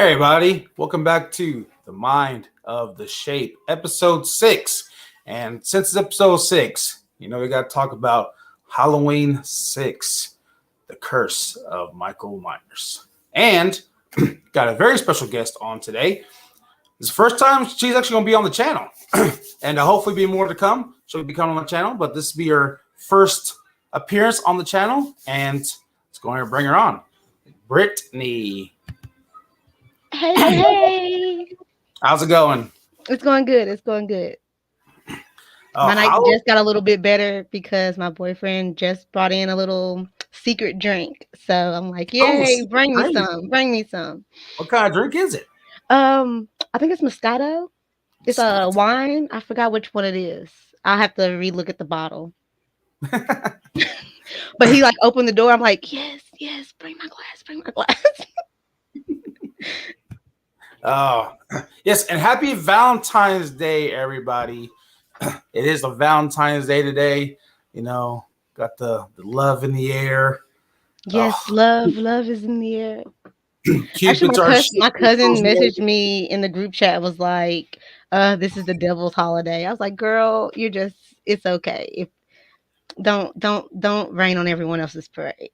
Hey everybody, welcome back to The Mind of the Shape, episode 6. And since it's episode 6, we got to talk about Halloween 6, The Curse of Michael Myers. And got a very special guest on today. It's the first time she's actually going to be on the channel. And hopefully be more to come. She'll be coming on the channel, but this will be her first appearance on the channel. And let's go ahead and bring her on. Brittany. Hey. How's it going? It's going good. It's going good. My night just got a little bit better because my boyfriend just brought in a little secret drink. So I'm like, yay, bring me some. Bring me some. What kind of drink is it? I think it's Moscato. It's a wine. I forgot which one it is. I'll have to relook at the bottle. But he like opened the door. I'm like, yes, bring my glass. Oh, yes, and happy Valentine's Day, everybody. It is a Valentine's Day today. Got the love in the air. Yes, love is in the air. Actually, my cousin messaged me in the group chat, was like, this is the devil's holiday. I was like, girl, it's okay. If don't rain on everyone else's parade.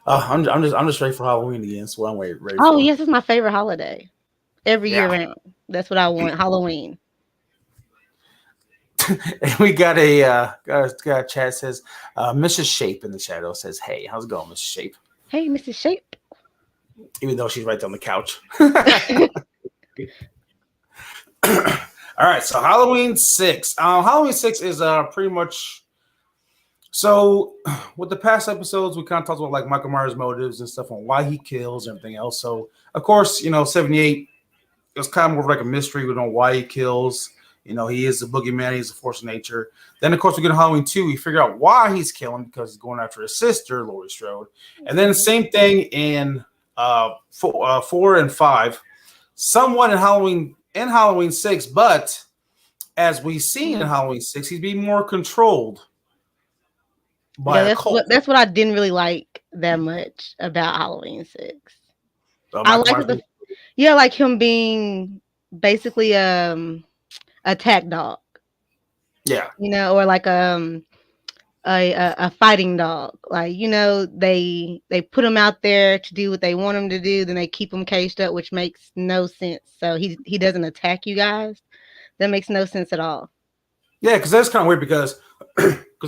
I'm just ready for Halloween again. That's what I'm ready for. Oh, yes, it's my favorite holiday. Every year round. That's what I want. Halloween. And we got a chat says Mrs. Shape in the shadow says, hey, how's it going, Mrs. Shape? Hey, Mrs. Shape. Even though she's right there on the couch. All right, so Halloween 6. Halloween 6 is pretty much. So, with the past episodes, we kind of talked about like Michael Myers' motives and stuff on why he kills and everything else. So, of course, 78, it was kind of more of like a mystery. We don't know why he kills. He is a boogeyman. He's a force of nature. Then, of course, we get to Halloween 2. We figure out why he's killing because he's going after his sister, Laurie Strode. And then the same thing in 4 and 5. Somewhat in Halloween 6, but as we see in Halloween 6, he's being more controlled. That's what I didn't really like that much about Halloween 6. I like him being basically attack dog. Yeah. Or like a fighting dog. Like, they put him out there to do what they want him to do, then they keep him caged up, which makes no sense. So he doesn't attack you guys. That makes no sense at all. Yeah, because that's kind of weird because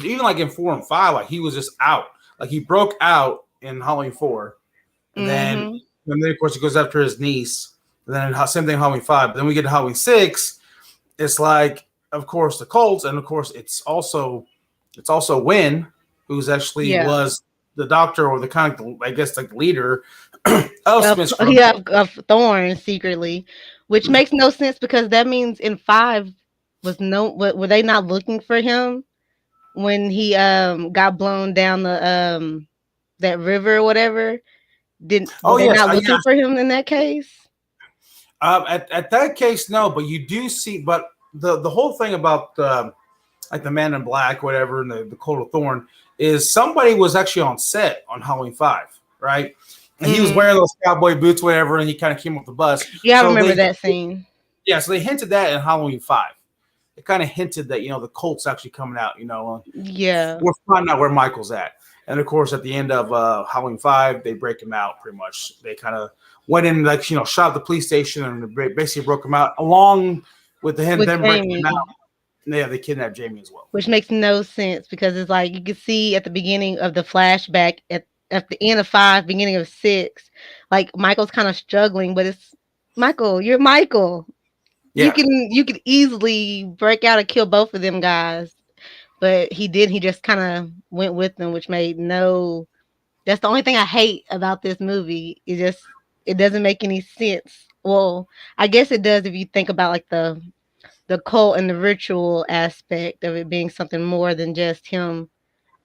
even like in 4 and 5, like he was just out. Like he broke out in Halloween 4. And then of course he goes after his niece. And then same thing in Halloween 5. But then we get to Halloween 6. It's like, of course, the Colts, and of course it's also Wynn, who's actually was the doctor or the kind of, I guess, like leader of Thorn secretly, which makes no sense because that means in 5 were they not looking for him when he got blown down the that river or whatever? Were they not looking for him in that case? At that case, no, but you do see, but the whole thing about like the Man in Black, whatever, and the Coat of Thorn is somebody was actually on set on Halloween 5, right? And he was wearing those cowboy boots, whatever, and he kind of came off the bus. Yeah, I remember that scene. Yeah, so they hinted that in Halloween 5. It kind of hinted that, the Colt's actually coming out, We're finding out where Michael's at. And, of course, at the end of Halloween 5, they break him out pretty much. They kind of went in, like, shot at the police station and basically broke him out along with them breaking him out. Yeah, they kidnapped Jamie as well. Which makes no sense because it's like you can see at the beginning of the flashback, at the end of 5, beginning of 6, like Michael's kind of struggling, but it's Michael, you're Michael. Yeah. You could easily break out and kill both of them guys. But he did. He just kind of went with them, which made that's the only thing I hate about this movie. It doesn't make any sense. Well, I guess it does if you think about like the cult and the ritual aspect of it being something more than just him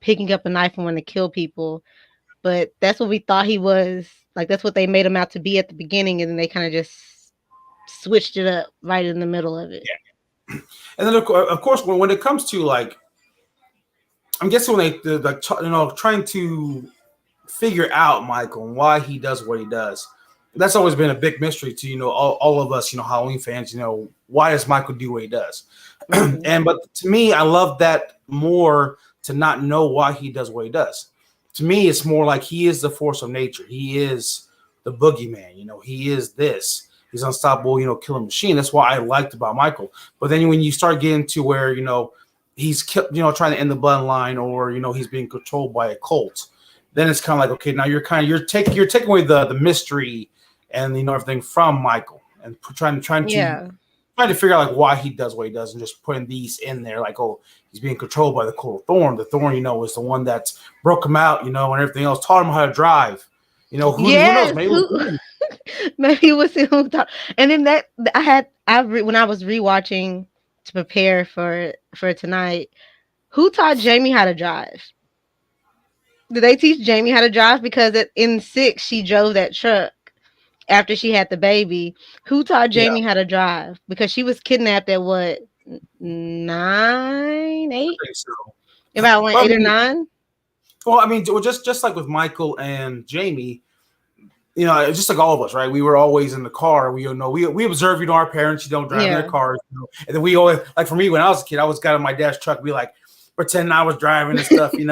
picking up a knife and wanting to kill people. But that's what we thought he was. Like, that's what they made him out to be at the beginning. And then they kind of just switched it up right in the middle of it. Yeah. And then, of course, when it comes to, like, I'm guessing when they like, trying to figure out Michael and why he does what he does. That's always been a big mystery to all of us, Halloween fans. Why does Michael do what he does? Hmm. And but to me, I love that more to not know why he does what he does. To me, it's more like he is the force of nature. He is the boogeyman. He is this. He's unstoppable. Killing machine. That's what I liked about Michael. But then when you start getting to where he's trying to end the bloodline, or he's being controlled by a cult, then it's kind of like, okay, now you're taking away the mystery and everything from Michael, and Yeah. trying to figure out like why he does what he does, and just putting these in there like, oh, he's being controlled by the cold thorn. The thorn, is the one that broke him out, and everything else, taught him how to drive. Who knows? Yes. Maybe it was Who? him. Maybe it was him who thought. And then when I was rewatching to prepare for tonight. Who taught Jamie how to drive? Did they teach Jamie how to drive? Because in 6 she drove that truck after she had the baby. Who taught Yeah, Jamie how to drive? Because she was kidnapped at what, 9, I 8, think so. about like Well, I 8 or mean, 9. just like with Michael and Jamie, it's just like all of us, right? We were always in the car. We observe, our parents, driving their Yeah, cars, and then we always, like for me, when I was a kid, I was got in my dad's truck, be like, pretending I was driving and stuff, and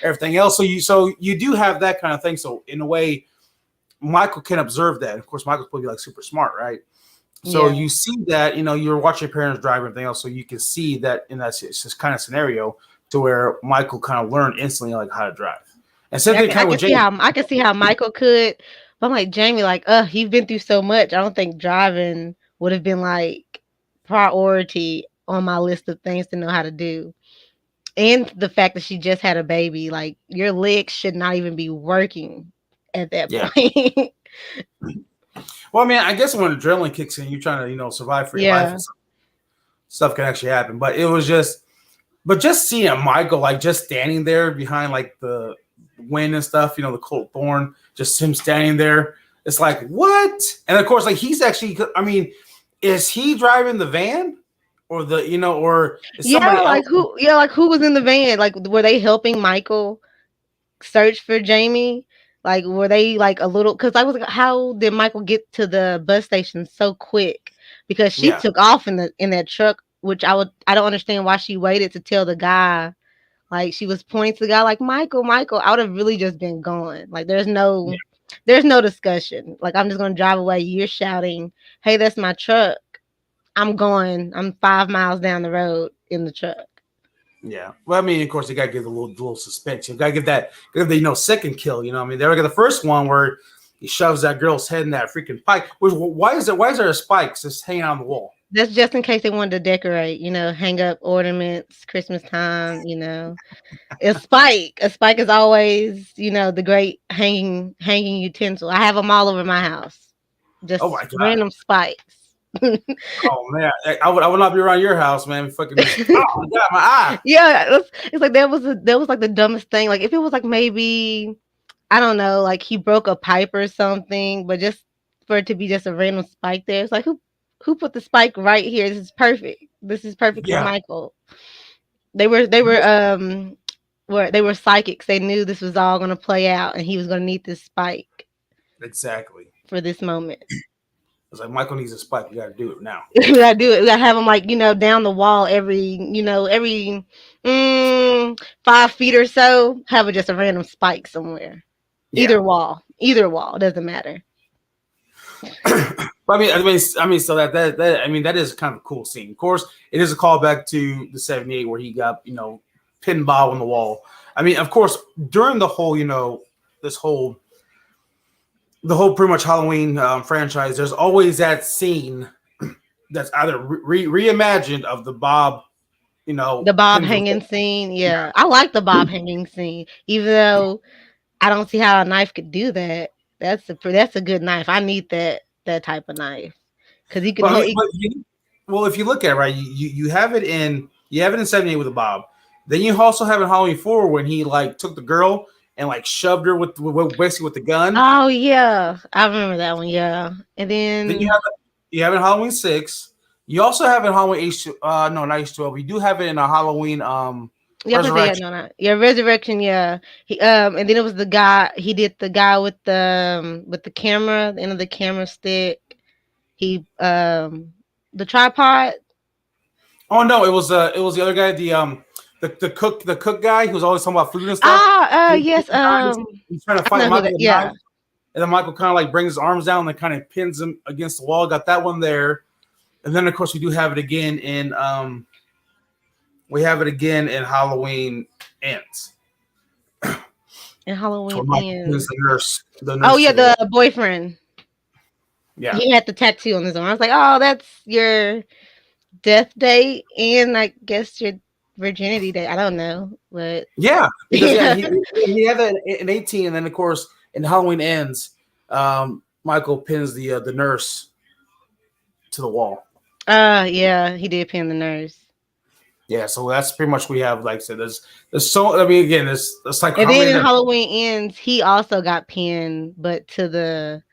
everything else. So you do have that kind of thing. So in a way, Michael can observe that. Of course, Michael's probably like super smart, right? So yeah. you see that, you're watching your parents drive and everything else, so you can see that in this kind of scenario to where Michael kind of learned instantly like how to drive. And same Yeah, thing kind of with James. I can see how Michael could, but I'm like Jamie, like, he's been through so much. I don't think driving would have been like priority on my list of things to know how to do. And the fact that she just had a baby, like your legs should not even be working at that Yeah. point. Well, I mean, I guess when adrenaline kicks in, you're trying to, survive for your life, Yeah. and stuff can actually happen. But it was just seeing Michael like just standing there behind like the wind and stuff, the cold thorn, just him standing there. It's like, what? And of course, like he's actually, I mean, is he driving the van, or or is somebody else? Yeah, like who was in the van? Like were they helping Michael search for Jamie? Like were they like a little, cuz I was like, how did Michael get to the bus station so quick? Because she Yeah, took off in that truck, which I don't understand why she waited to tell the guy. Like she was pointing to the guy like, Michael, Michael. I would have really just been gone. Like yeah, there's no discussion. Like I'm just gonna drive away. You're shouting, "Hey, that's my truck." I'm going. I'm 5 miles down the road in the truck. yeah. Well, I mean, of course, you gotta give the little suspense. You gotta give the second kill. I mean, they were the first one where he shoves that girl's head in that freaking pike. Why is there a spike just hanging on the wall? That's just in case they wanted to decorate, hang up ornaments, Christmas time, A spike. A spike is always, the great hanging utensil. I have them all over my house. Oh my Just god. random spikes. Oh man, I would not be around your house, man. Fucking just, oh my god, my eye. Yeah, it's like that was like the dumbest thing. Like if it was like maybe I don't know, like he broke a pipe or something, but just for it to be just a random spike there, it's like who put the spike right here? This is perfect. This is perfect for Yeah, Michael. They were psychics. They knew this was all gonna play out, and he was gonna need this spike exactly. for this moment. It's like Michael needs a spike. You got to do it now. We gotta do it. We gotta have him like down the wall every 5 feet or so. Have just a random spike somewhere. Yeah. Either wall doesn't matter. But so that is kind of a cool scene. Of course, it is a callback to the '78 where he got pinball on the wall. I mean, of course, during the whole this whole the whole pretty much Halloween franchise, there's always that scene that's either reimagined of the Bob, The bob pins the hanging wall. scene, Yeah, yeah, I like the bob hanging scene, even though I don't see how a knife could do that. That's a good knife. I need that type of knife because he can but I hold. mean, well, if you look at it, right, you have it in '78 with a Bob. Then you also have in Halloween 4 when he like took the girl and like shoved her with basically with the gun. Oh yeah, I remember that one. Yeah, and Then you then have in Halloween 6. You also have in Halloween H no not H12. You do have it in a Halloween Yeah, I'm say yeah, Resurrection. no, not yeah, Resurrection, yeah. He and then it was the guy he did the guy with the camera, the end of the camera stick. He the tripod. Oh no, it was the other guy, the cook guy who was always talking about food and stuff. Ah, He yes, dies. He's trying to I fight know who Michael that with a yeah. knife, and then Michael kind of like brings his arms down and kind of pins him against the wall. Got that one there, and then of course we do have it again in Halloween Ends, And where Halloween Michael pins ends. the Oh nurse yeah, to the wall. the boyfriend. Yeah, He had the tattoo on his arm. I was like, oh, that's your death date and I guess your virginity date. I don't know, but yeah, because yeah, yeah. he had that in 18, and then of course in Halloween Ends, Michael pins the nurse to the wall. Yeah, he did pin the nurse. Yeah, so that's pretty much we have. Like I said, there's so I mean again, it's like And how then many in that Halloween ends, he also got pinned, but to the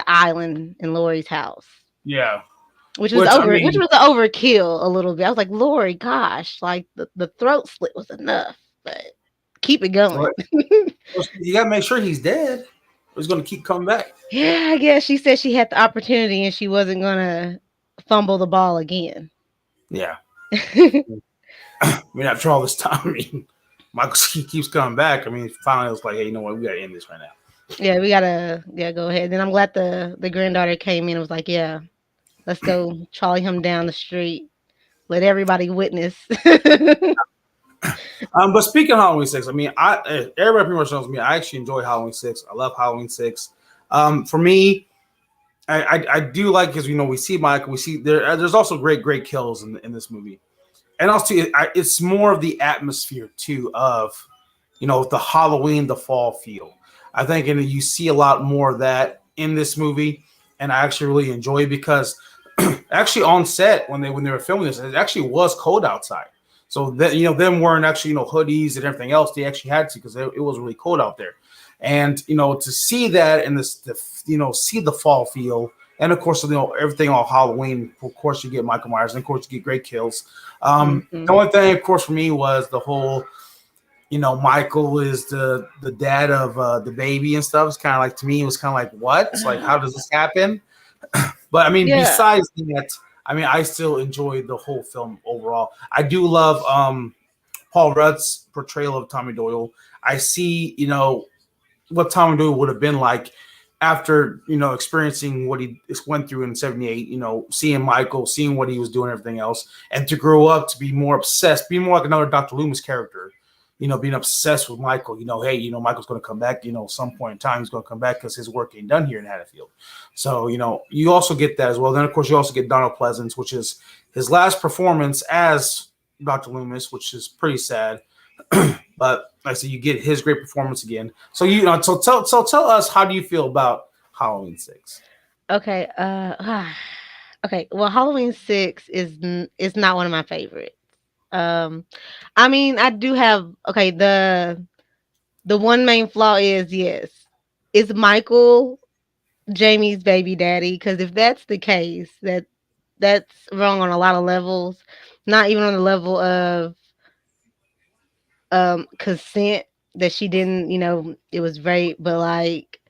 island in Lori's house. yeah. Which Which I mean, was an overkill a little bit. I was like, Lori, gosh, like the throat slit was enough, but keep it going. what you gotta make sure he's dead. Or he's gonna keep coming back. Yeah, I guess she said she had the opportunity and she wasn't gonna fumble the ball again. Yeah. I mean, after all this time, I mean, Michael keeps coming back. I mean, finally, it was like, hey, you know what? We gotta end this right now. Yeah, we gotta go ahead. And I'm glad the granddaughter came in and was like, yeah, let's go trolley him down the street. Let everybody witness. But speaking of Halloween Six, I mean, everybody pretty much knows me. I actually enjoy Halloween Six. I love Halloween Six. For me, I do like because we see Michael. We see there's also great kills in this movie, and also it's more of the atmosphere too of the Halloween, the fall feel. I think, and you see a lot more of that in this movie, and I actually really enjoy it because actually on set when they were filming this, it actually was cold outside. So that them wearing actually hoodies and everything else, they actually had to because it was really cold out there, and to see that and see the fall feel. And of course, everything on Halloween. Of course, you get Michael Myers, and of course, you get great kills. The Mhm. only thing, of course, for me was the whole Michael is the dad of the baby and stuff. It's kind of like, to me, it was kind of like, what? It's like, how does this happen? But I mean, Yeah. besides that, I mean, I still enjoyed the whole film overall. I do love Paul Rudd's portrayal of Tommy Doyle. I see, what Tommy Doyle would have been like after experiencing what he went through in '78. Seeing Michael, seeing what he was doing, everything else, and to grow up to be more obsessed, be more like another Dr. Loomis character. Being obsessed with Michael. Hey, Michael's going to come back. Some point in time he's going to come back because his work ain't done here in Haddonfield. So you also get that as well. Then of course you also get Donald Pleasance, which is his last performance as Dr. Loomis, which is pretty sad. But like I said, you get his great performance again. So tell us, how do you feel about Halloween 6? Okay. Okay. Well, Halloween 6 is not one of my favorites. Um, I mean, I do have okay. The one main flaw is yes, is Michael Jamie's baby daddy? Because if that's the case, that's wrong on a lot of levels. Not even on the level of consent that she didn't. It was rape, but like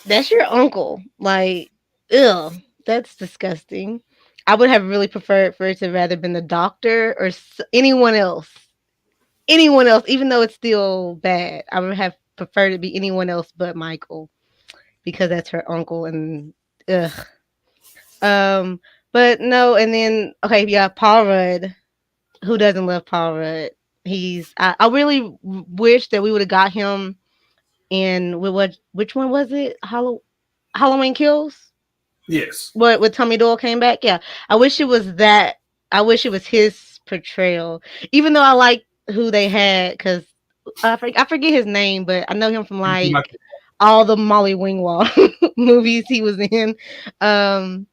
that's your uncle. Like, ugh, that's disgusting. I would have really preferred for it to rather been the doctor or anyone else. Anyone else, even though it's still bad, I would have preferred it to be anyone else but Michael because that's her uncle and ugh. Um, but no, and then okay, yeah, Paul Rudd. Who doesn't love Paul Rudd? I really wish that we would have got him in what which one was it? Halloween Kills? Yes. What when Tommy Doyle came back? Yeah. I wish it was that. I wish it was his portrayal. Even though I like who they had cuz I forget his name, but I know him from like all the Molly Wingwall movies he was in. Um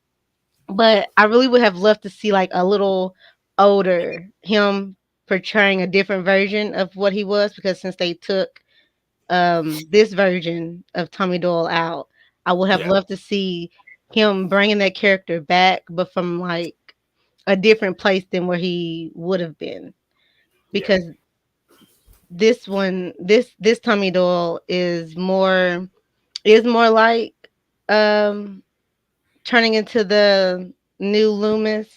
but I really would have loved to see like a little older him portraying a different version of what he was because since they took this version of Tommy Doyle out, I would have Yeah. loved to see him bringing that character back, but from like a different place than where he would have been, Yeah. because this Tommy Doyle is more like um turning into the new Loomis,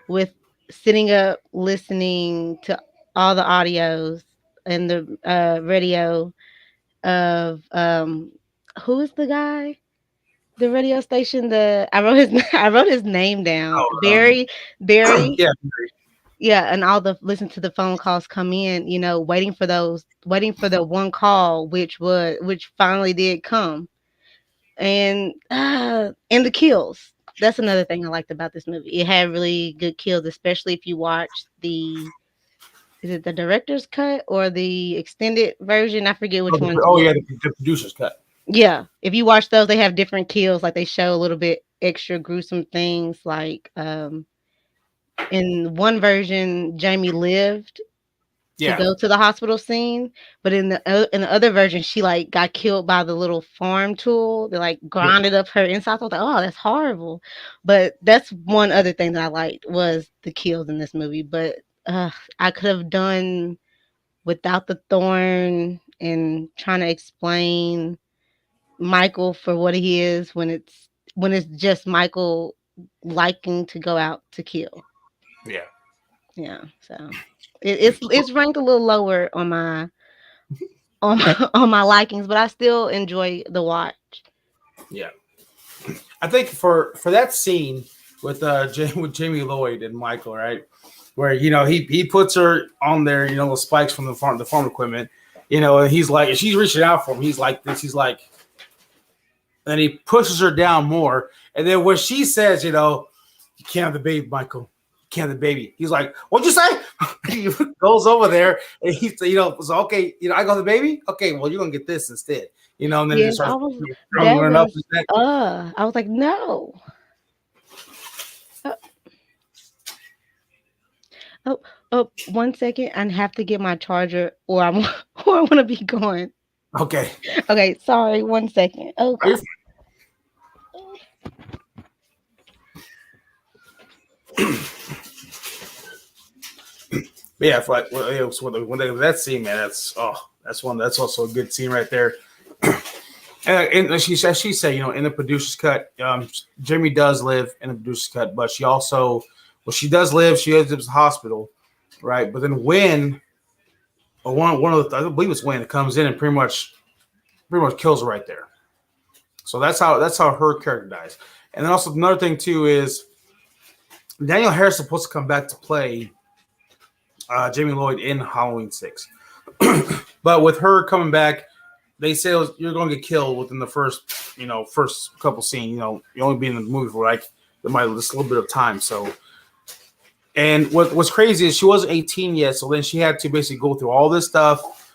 with sitting up listening to all the audios and the radio of who is the guy, the radio station, the I wrote his I wrote his name down, Oh, Barry. yeah. Yeah, and all the listen to the phone calls come in, waiting for the one call, which finally did come. And the kills. That's another thing I liked about this movie. It had really good kills, especially if you watch the is it the director's cut or the extended version? I forget which one's Oh, what. yeah, the producer's cut. Yeah, if you watch those, they have different kills. Like they show a little bit extra gruesome things. Like in one version, Jamie lived to Yeah. go to the hospital scene, but in the other version, she like got killed by the little farm tool that like Yeah. grinded up her insides. I was like, oh, that's horrible. But that's one other thing that I liked was the kills in this movie. But I could have done without the thorn and trying to explain Michael for what he is when it's just Michael liking to go out to kill. Yeah. Yeah, so it's ranked a little lower on my likings, but I still enjoy the watch. Yeah. I think for that scene with with Jamie Lloyd and Michael, right, where he puts her on there, the spikes from the farm equipment, and he's like, she's reaching out for him. He's like this. He's like, and he pushes her down more, and then when she says, you can't have the baby, Michael. You can't have the baby. He's like, what'd you say? He goes over there and he's, so okay, I got the baby. Okay, well, you're gonna get this instead, and then it Yes, starts that throwing up was his neck. I was like, no. Uh, oh, oh, 1 second. I have to get my charger or I'm or I want to be gone. Okay. Okay, sorry, 1 second. Oh Are you God. But yeah, for like when they that scene, man, that's also a good scene right there. And she said, in the producer's cut, Jamie does live in the producer's cut, but she also, well, she does live. She lives in the hospital, right? But then when, or one of the, I believe it's when it comes in and pretty much kills her right there. So that's how her character dies. And then also another thing too is Daniel Harris is supposed to come back to play Jamie Lloyd in Halloween 6. But with her coming back, they say you're going to get killed within the first couple scenes. You only be in the movie for like just a little bit of time. So, and what's crazy is she wasn't 18 yet, so then she had to basically go through all this stuff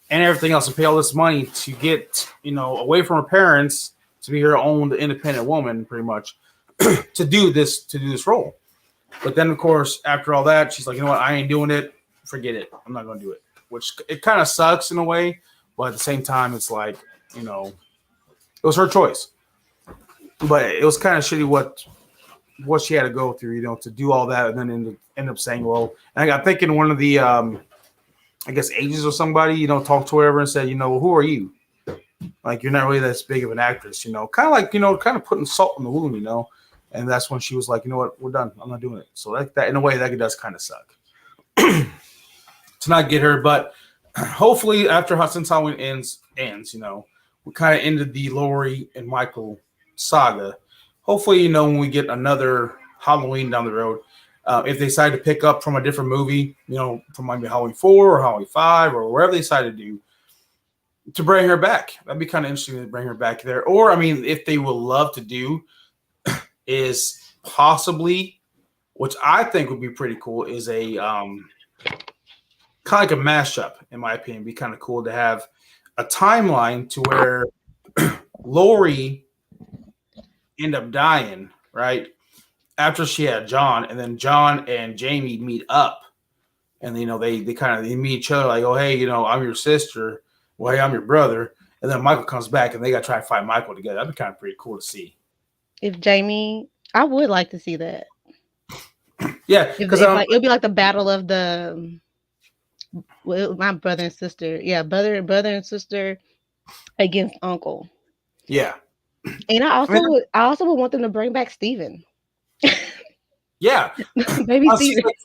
and everything else and pay all this money to get away from her parents to be her own independent woman, pretty much, to do this role. But then, of course, after all that, she's like, you know what? I ain't doing it. Forget it. I'm not going to do it. Which it kind of sucks in a way, but at the same time, it's like, it was her choice. But it was kind of shitty what she had to go through, to do all that, and then end up saying, well, and I got thinking one of the, I guess, agents or somebody, talked to her and said, well, who are you? Like, you're not really that big of an actress, kind of like, kind of putting salt in the wound, And that's when she was like, you know what, we're done. I'm not doing it. So that in a way, that does kind of suck to not get her. But hopefully, since Halloween ends, we kind of ended the Laurie and Michael saga. Hopefully, when we get another Halloween down the road, if they decide to pick up from a different movie, from maybe Halloween 4 or Halloween 5 or wherever they decide to do, to bring her back. That'd be kind of interesting to bring her back there. Or, I mean, if they would love to do is possibly, which I think would be pretty cool, is a kind of like a mashup, in my opinion. It'd be kind of cool to have a timeline to where Lori end up dying, right? After she had John, and then John and Jamie meet up, and they meet each other like, oh hey, I'm your sister, well hey, I'm your brother, and then Michael comes back and they got to try to fight Michael together. That'd be kind of pretty cool to see. If Jamie, I would like to see that. Yeah, If, because if like it'll be like the battle of the well, my brother and sister. Yeah, brother and sister against uncle. yeah, And I mean, I also would want them to bring back Steven. yeah. Baby Honestly, Steven. like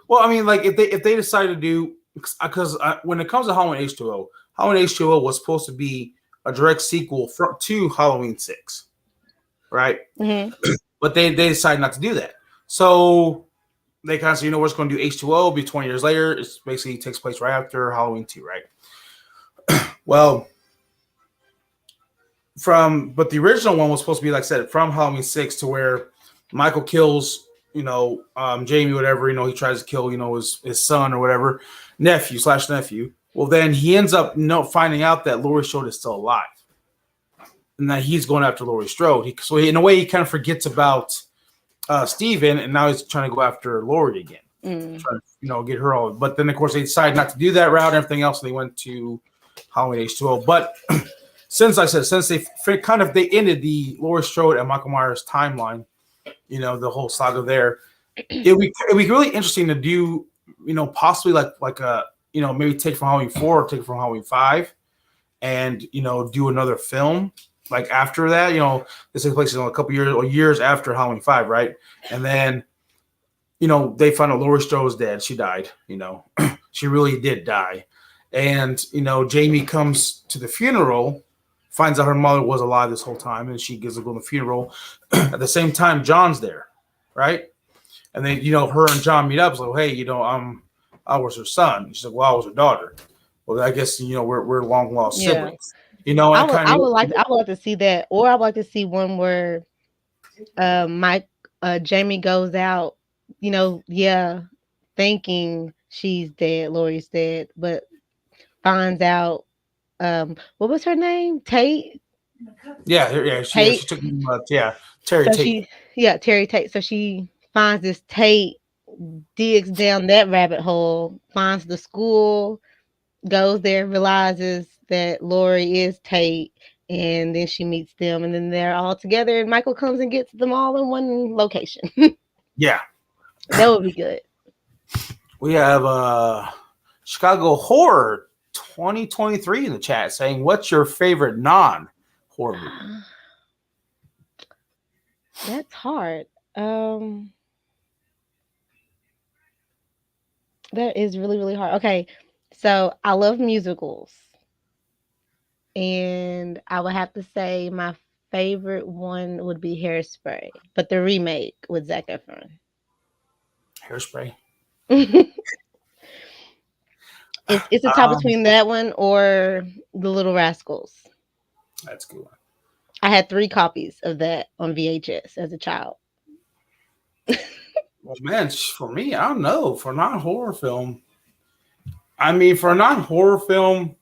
well, I mean, like if they decide to do because when it comes to Halloween H2O, Halloween H2O was supposed to be a direct sequel to Halloween 6, right? Hmm. But they decided not to do that. So they kind of say, we're just going to do H2O, be 20 years later. It basically takes place right after Halloween 2, right? Well, but the original one was supposed to be, like I said, from Halloween 6 to where Michael kills, Jamie, whatever, he tries to kill, his son or whatever, nephew/nephew. Well, then he ends up finding out that Laurie Strode is still alive. And that he's going after Laurie Strode. So in a way, he kind of forgets about Steven, and now he's trying to go after Laurie again. Trying to, get her all. But then, of course, they decided not to do that route and everything else, and they went to Halloween H2O. But since they ended the Laurie Strode and Michael Myers timeline, the whole saga there, it'd be really interesting to do, possibly like a, maybe take from Halloween 4 or take from Halloween 5 and, do another film. Like after that, this takes place in a couple years or years after Halloween 5, right? And then, they find out Laurie Strode's dead. She died, she really did die. And, Jamie comes to the funeral, finds out her mother was alive this whole time, and she gives a go to the funeral. At the same time, John's there, right? And then, her and John meet up. It's like, hey, I was her son. She's like, well, I was her daughter. Well, I guess, we're long lost siblings. I would like to see that, or I would like to see one where Jamie goes out, thinking she's dead, Laurie's dead, but finds out what was her name? Tate? Yeah, she Tate. took Terry So Tate. Terry Tate. So she finds this Tate, digs down that rabbit hole, finds the school, goes there, realizes that Laurie is Tate, and then she meets them, and then they're all together, and Michael comes and gets them all in one location. Yeah. That would be good. We have Chicago Horror 2023 in the chat saying, what's your favorite non-horror movie? That's hard. That is really, really hard. Okay, so I love musicals, and I would have to say my favorite one would be Hairspray, but the remake with Zac Efron. Hairspray. It's a tie between that one or The Little Rascals. That's a good one. I had 3 copies of that on VHS as a child. Well, man, for me, I don't know. For a non-horror film, for a non-horror film,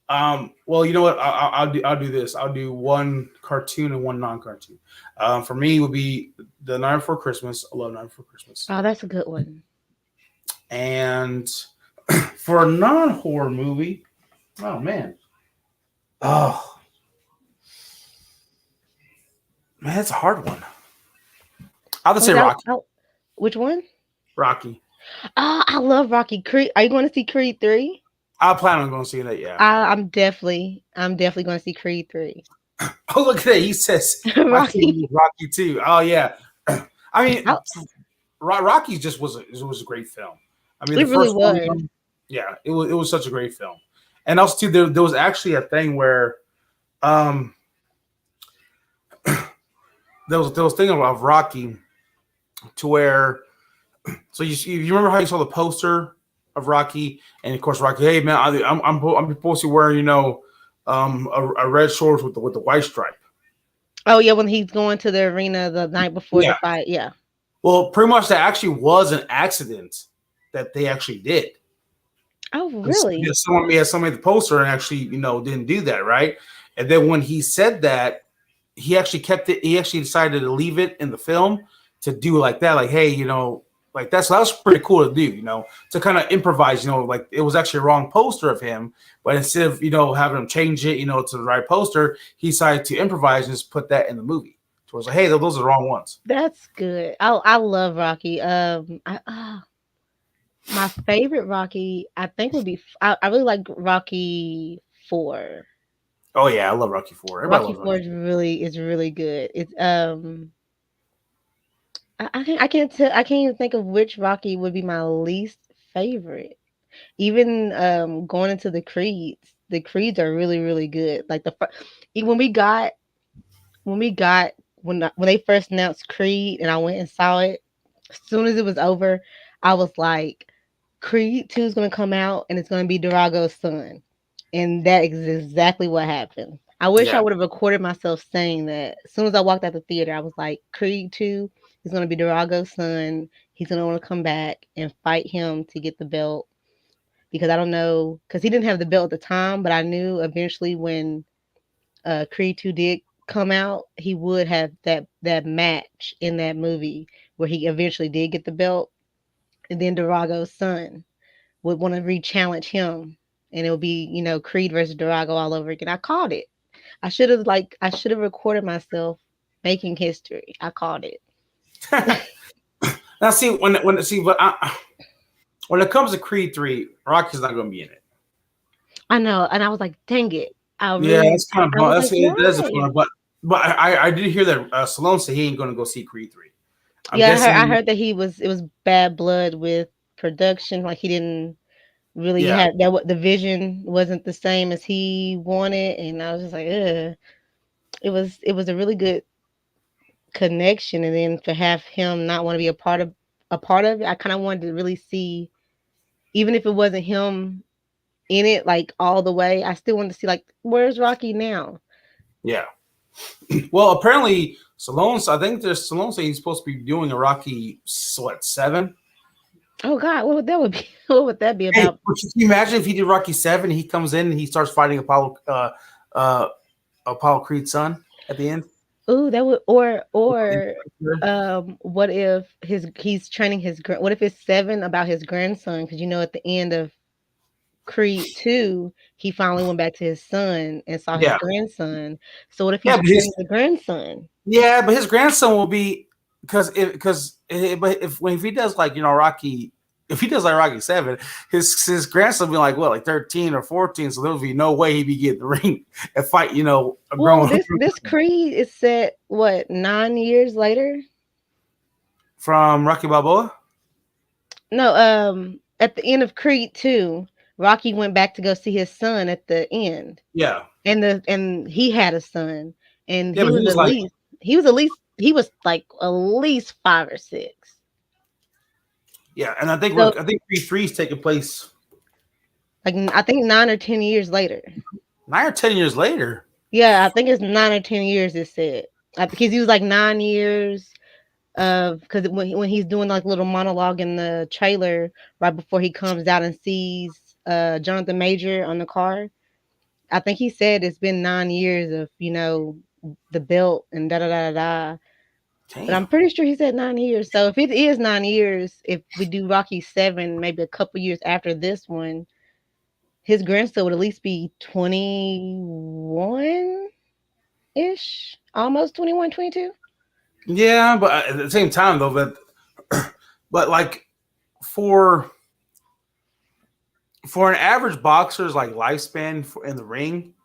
well, you know what? I'll do this. I'll do one cartoon and one non-cartoon. For me, it would be The Night Before Christmas. I love Night Before Christmas. Oh, that's a good one. And for a non-horror movie, oh man, man, that's a hard one. I'll just say Rocky. Which one? Rocky. Oh, I love Rocky. Creed. Are you going to see Creed 3? I plan on going to see that. Yeah, I'm definitely going to see Creed 3. Oh, look at that! He says Rocky. Rocky 2. Oh yeah, Rocky just was a great film. It really was. One, yeah, it was such a great film. And also too, there was actually a thing where there was a thing of Rocky to where, so you remember how you saw the poster of Rocky, and of course Rocky, hey man, I'm supposed to wear a red shorts with the white stripe. Oh yeah, when he's going to the arena the night before the fight, yeah. Well, pretty much that actually was an accident that they actually did. Oh really? Somebody made the poster and actually didn't do that, right? And then when he said that, he actually kept it. He actually decided to leave it in the film to do like that, like hey, like that was pretty cool to do, to kind of improvise, like it was actually a wrong poster of him, but instead of having him change it, to the right poster, he decided to improvise and just put that in the movie. So it's like, hey, those are the wrong ones. That's good. I love Rocky. My favorite Rocky, I think would be. I really like Rocky 4. Oh yeah, I love Rocky Four. Everybody Rocky loves 4 Rocky. is really good. It's I can't even think of which Rocky would be my least favorite. Even going into the creeds are really really good. Like when we got when we got when they first announced Creed and I went and saw it, as soon as it was over, I was like, Creed 2 is gonna come out and it's gonna be Durago's son. And that is exactly what happened. I wish I Yeah. would have recorded myself saying that. As soon as I walked out the theater, I was like, Creed 2 is gonna be Durago's son. He's gonna want to come back and fight him to get the belt. Because I don't know, because he didn't have the belt at the time, but I knew eventually when Creed 2 did come out, he would have that match in that movie where he eventually did get the belt, and then Durago's son would want to re-challenge him, and it would be Creed versus Durago all over again. I called it. I should have recorded myself making history. I called it. Now see but when it comes to Creed 3, Rocky's not going to be in it. I know, and I was like, dang it. Yeah, that's kind of I was that's like, that is a why? fun. But I did hear that Stallone said he ain't going to go see Creed 3. I'm Yeah, I guessing. heard that it was bad blood with production. Like he didn't really Yeah, have that. What the vision wasn't the same as he wanted, and I was just like, ugh. It was a really good connection, and then to have him not want to be a part of it, I kind of wanted to really see, even if it wasn't him in it like all the way, I still wanted to see like where's Rocky now. yeah. Well, apparently Stallone. I think there's Stallone saying he's supposed to be doing a Rocky what 7. Oh God, what would that would be? What would that be Hey, about? would you imagine if he did Rocky 7? He comes in and he starts fighting uh, Apollo Creed's son at the end. Ooh, that would what if he's training what if it's 7 about his grandson? Because at the end of Creed 2, he finally went back to his son and saw his Yeah, grandson. So what if yeah, he's training the grandson? but his grandson will be but if he does like Rocky, if he does like Rocky 7, his grandson will be like what, like 13 or 14, so there'll be no way he'd be getting the ring and fight a Well, grown this Creed is set what 9 years later? from Rocky Balboa. No, at the end of Creed 2, Rocky went back to go see his son at the end, Yeah, and he had a son, and yeah, but he was like, he was like at least 5 or 6. yeah, and So I think Creed 3 is taking place like I think 9 or 10 years later. 9 or 10 years later. Yeah, I think it's 9 or 10 years. It said because he was like 9 years of because when he's doing like little monologue in the trailer right before he comes out and sees Jonathan Major on the car. I think he said it's been 9 years of the belt and da da da da. But I'm Damn. pretty sure he said 9 years. So if it is 9 years, if we do Rocky 7, maybe a couple years after this one, his grandson would at least be 21 ish, almost 21, 22. Yeah, but at the same time though, but like for an average boxer's like lifespan in the ring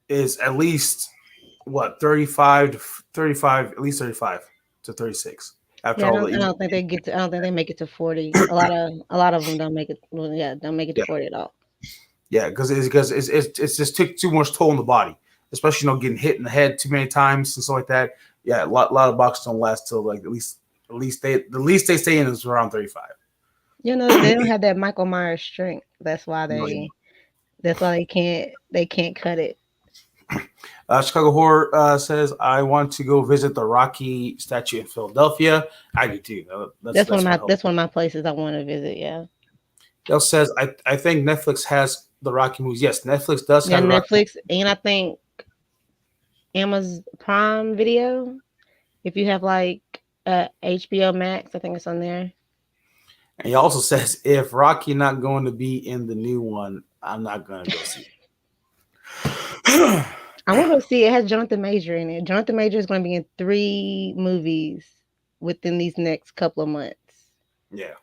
is at least what 35 to 35, at least 35 to 36 after Yeah, all the I don't think they get to. I don't think they make it to 40. A lot of them don't make it. Well, yeah, don't make it to yeah, 40 at all. yeah, because it's just took too much toll on the body, especially getting hit in the head too many times and stuff like that. Yeah, a lot of boxers don't last till like the least they stay in is around 35. They don't have that Michael Myers strength. That's why they can't cut it. Chicago Horror says, I want to go visit the Rocky statue in Philadelphia. I do too. That's my hope. That's one of my places I want to visit. Yeah, Dale says, I think Netflix has the Rocky movies. Yes, Netflix does yeah. have the Rocky movies. Netflix and I think Amazon Prime Video. If you have like HBO Max, I think it's on there. And he also says, if Rocky not going to be in the new one, I'm not going to go see it. I want to go see it. It has Jonathan Major in it. Jonathan Major is going to be in 3 movies within these next couple of months. Yeah.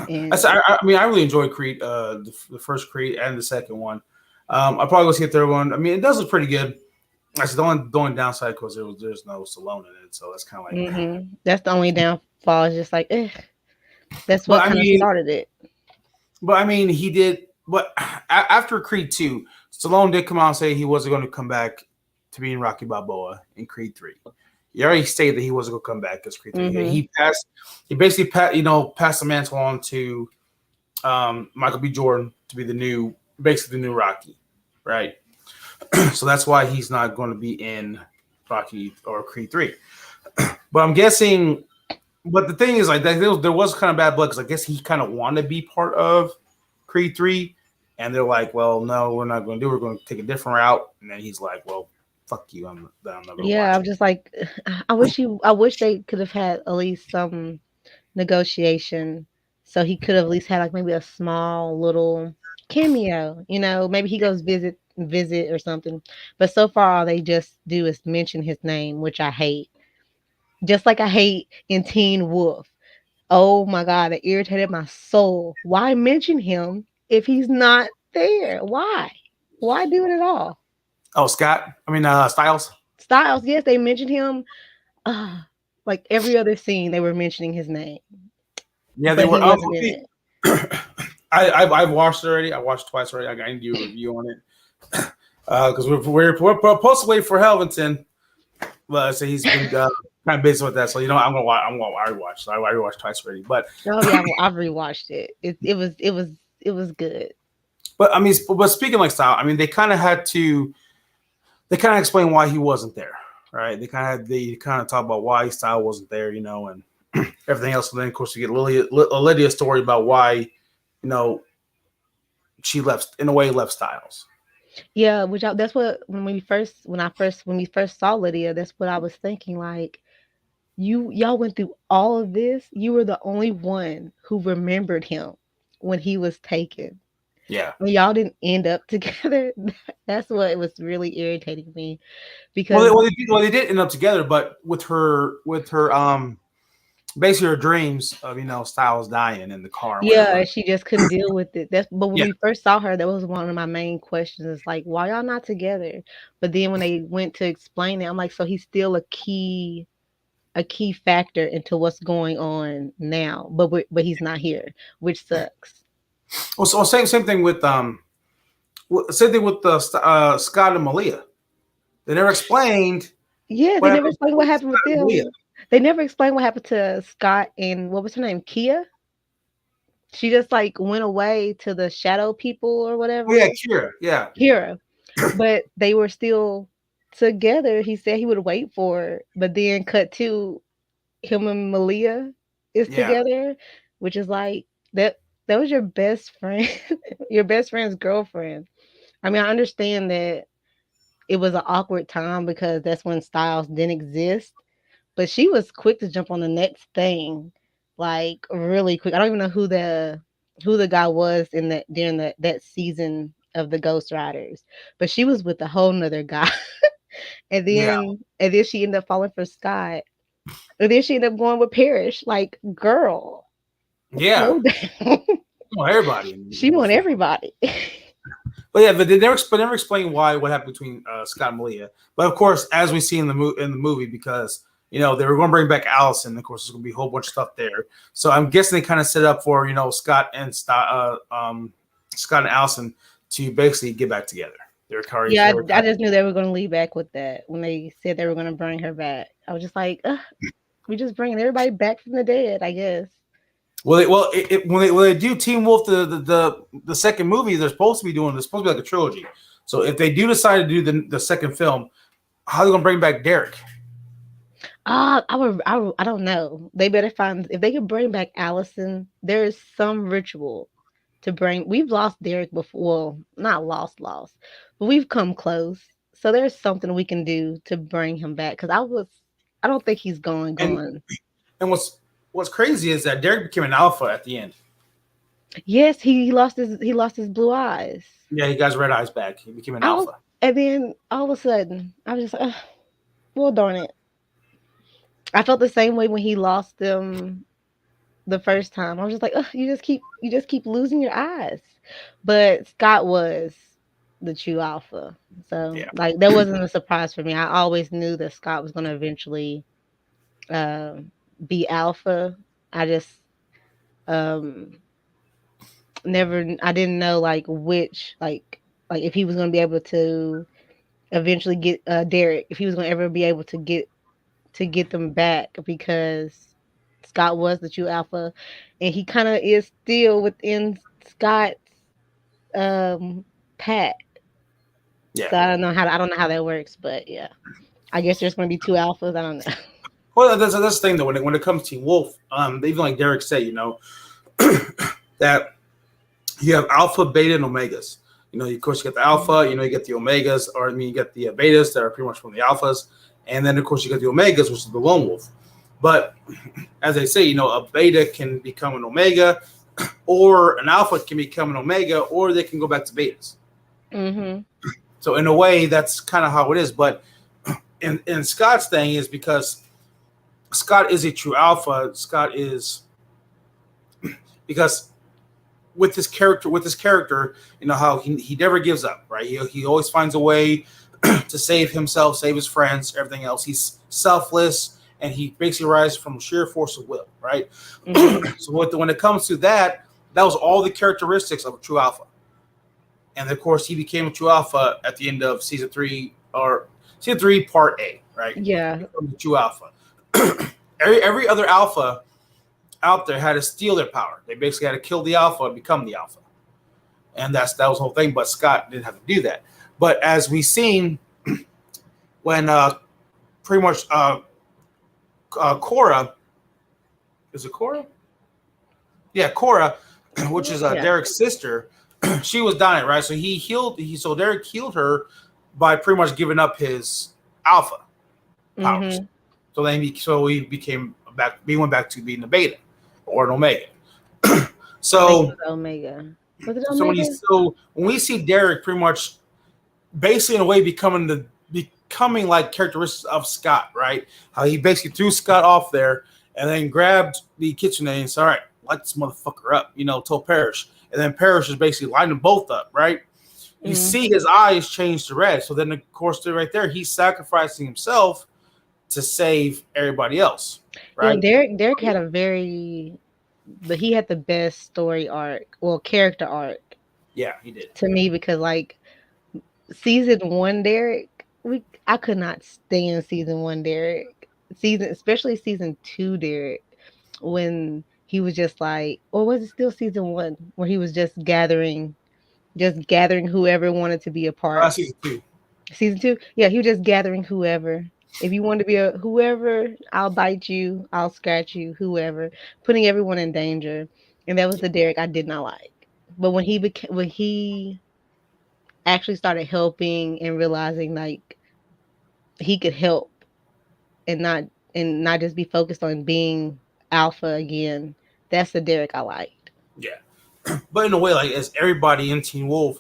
And I mean, I really enjoyed Creed, the first Creed and the second one. I'll probably go see the third one. I mean, it does look pretty good. I said the only downside because there's no Stallone in it, so that's kind of like. that's the only downfall. It's just like, that's But what I kind of mean, started it. he did. But after Creed 2, Stallone did come out and say he wasn't going to come back to being Rocky Balboa in Creed 3. He already stated that he wasn't going to come back as Creed 3. He passed. He basically passed the mantle on to Michael B. Jordan to be basically the new Rocky, right? So that's why he's not going to be in Rocky or Creed 3. But I'm guessing. But the thing is, like, there was kind of bad blood because I guess he kind of wanted to be part of Creed 3, and they're like, "Well, no, we're not going to do. We're going to take a different route." And then he's like, "Well, fuck you. I'm not going to Yeah, watch I'm it." just like, I wish they could have had at least some negotiation, so he could have at least had like maybe a small little cameo. Maybe he goes visit or something. But so far, all they just do is mention his name, which I hate. Just like I hate in Teen Wolf. Oh my god, it irritated my soul. Why mention him if he's not there? Why? Why do it at all? Oh, Scott. I mean, Styles. Styles, yes, they mentioned him. Like every other scene, they were mentioning his name, Yeah, they but were. he wasn't in it. I've watched it already. I watched it twice already. I need to do a review on it because we're supposed to wait for Hellvington. Well, so he's been kind of busy with that. So I'm gonna watch. I rewatch. So I rewatched twice already. But Oh yeah, I've rewatched it. It was good. but I mean, but speaking like style, I mean, they kind of had to. They kind of explain why he wasn't there, right? They kind of talk about why style wasn't there, and everything else. And then of course you get Lydia's story about why, she left in a way left Styles. Yeah, that's what when we first saw Lydia, that's what I was thinking. Like, y'all went through all of this. You were the only one who remembered him when he was taken. Yeah. And y'all didn't end up together. That's what was really irritating me Well, because they did end up together, but with her basically her dreams of Styles dying in the car or yeah, whatever. she just couldn't deal with it. But when Yeah. we first saw her, that was one of my main questions. It's like, why y'all not together? But then when they went to explain it, I'm like, so he's still a key factor into what's going on now, but he's not here, which sucks. Well, so same thing with same thing with Scott and Malia. They never explained Yeah, what they never happened explained to what happened with Scott and Malia. them. They never explained what happened to Scott and what was her name, Kia. She just like went away to the shadow people or Oh yeah, whatever. Kira. Yeah. Kira, but they were still together. He said he would wait for her, but then cut to him and Malia is Yeah. together, which is like that. That was your best friend, your best friend's girlfriend. I mean, I understand that it was an awkward time because that's when Styles didn't exist, but she was quick to jump on the next thing, like really quick. I don't even know who the guy was in that during that season of the Ghost Riders, but she was with a whole nother guy, Yeah. and then she ended up falling for Scott, and then she ended up going with Parrish. Like, girl, Yeah. slow down. Well, everybody She in want this. everybody. But yeah, but they never explain what happened between Scott and Malia. But of course, as we see in the movie, because they were going to bring back Allison. Of course, there's going to be a whole bunch of stuff there. So I'm guessing they kind of set up for Scott and Allison to basically get back together. Yeah, They were I kind of, just knew they were going to lead back with that when they said they were going to bring her back. I was just like, ugh, we just bringing everybody back from the dead, I guess. when they do Teen Wolf the second movie, they're supposed to be like a trilogy. So if they do decide to do the second film, how are they going to bring back Derek? I don't know. They better find if they could bring back Allison. There is some ritual to bring. We've lost Derek before. Well, not lost, but we've come close. So there's something we can do to bring him back. Because I don't think he's gone. And Gone. and what's crazy is that Derek became an alpha at the end. Yes, he lost his blue eyes. Yeah, he got his red eyes back. He became an I was alpha. And then all of a sudden, I was just like, "Ugh, well, darn it." I felt the same way when he lost them the first time. I was just like, "Ugh, you just keep losing your eyes." But Scott was the true alpha. So Yeah, like that wasn't a surprise for me. I always knew that Scott was gonna eventually um be alpha. I just um never I didn't know like which like if he was gonna be able to eventually get Derek, if he was gonna ever be able to get them back because Scott was the true alpha and he kind of is still within Scott's um pack. yeah. So I don't know how that works, but yeah. I guess there's going to be two alphas. I don't know. Well, that's the thing though. When it comes to Teen Wolf, even like Derek said, that you have alpha, beta, and omegas. Of course, you get the alpha. You get the omegas, or I mean, you get the betas that are pretty much from the alphas, and then of course you get the omegas, which is the lone wolf. But as they say, a beta can become an omega, or an alpha can become an omega, or they can go back to betas. Mm-hmm. So in a way, that's kind of how it is. But in Scott's thing is because Scott is a true alpha. Scott is because with his character, how he never gives up, right? He always finds a way to save himself, save his friends, everything else. He's selfless, and he basically rises from sheer force of will, right? Mm-hmm. So when it comes to that, that was all the characteristics of a true alpha. And of course, he became a true alpha at the end of season 3, part A, right? Yeah. Become the true alpha. every other alpha out there had to steal their power. They basically had to kill the alpha and become the alpha, and that was the whole thing. But Scott didn't have to do that. But as we seen when pretty much Cora, is it Cora? Yeah, Cora, which is Yeah. Derek's sister, she was dying, right? So so Derek healed her by pretty much giving up his alpha powers. Mm-hmm. So he became back. He went back to being a beta or an omega. I think it So was Omega. Was it so Omega? when we see Derek pretty much basically in a way becoming like characteristics of Scott, right? How he basically threw Scott off there and then grabbed the kitchen and said, "All right, light this motherfucker up," told Parrish. And then Parrish is basically lighting them both up, right? You Mm-hmm. see his eyes change to red. So then, of course, right there, he's sacrificing himself to save everybody else, Yeah, right? Derek had a very, but he had the best story arc, well, character arc Yeah, he did. to me because like season one Derek, I could not stand season one Derek. Especially season two Derek, when he was just like, or was it still season one where he was just gathering whoever wanted to be a part. Season 2. Season two, yeah, he was just gathering whoever. If you want to be a whoever, I'll bite you, I'll scratch you, whoever, putting everyone in danger. And that was the Derek I did not like. But when he actually started helping and realizing like he could help and not just be focused on being alpha again, that's the Derek I liked. Yeah, but in a way, like as everybody in Teen Wolf,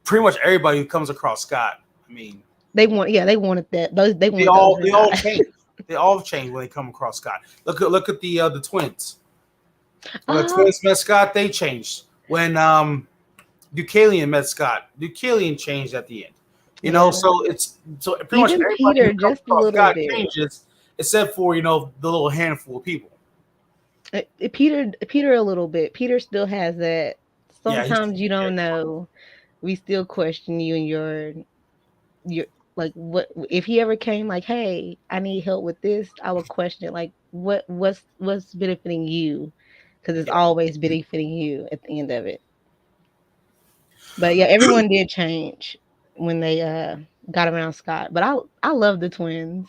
pretty much everybody who comes across Scott, I mean, They wanted that. They they wanted those all to they all die. change. They all change when they come across Scott. Look at the twins. When the Oh, twins met Scott, they changed. When Deucalion met Scott, Deucalion changed at the end. yeah. So pretty much Even everybody who Peter comes just a across little Scott bit. changes, except for the little handful of people. Peter a little bit. Peter still has that. Yeah, he's Sometimes you yeah, don't know. We still question you and your like what if he ever came like, hey, I need help with this. I would question it like what's benefiting you, because it's yeah. always benefiting you at the end of it. But yeah, everyone did change when they got around Scott. But I love the twins.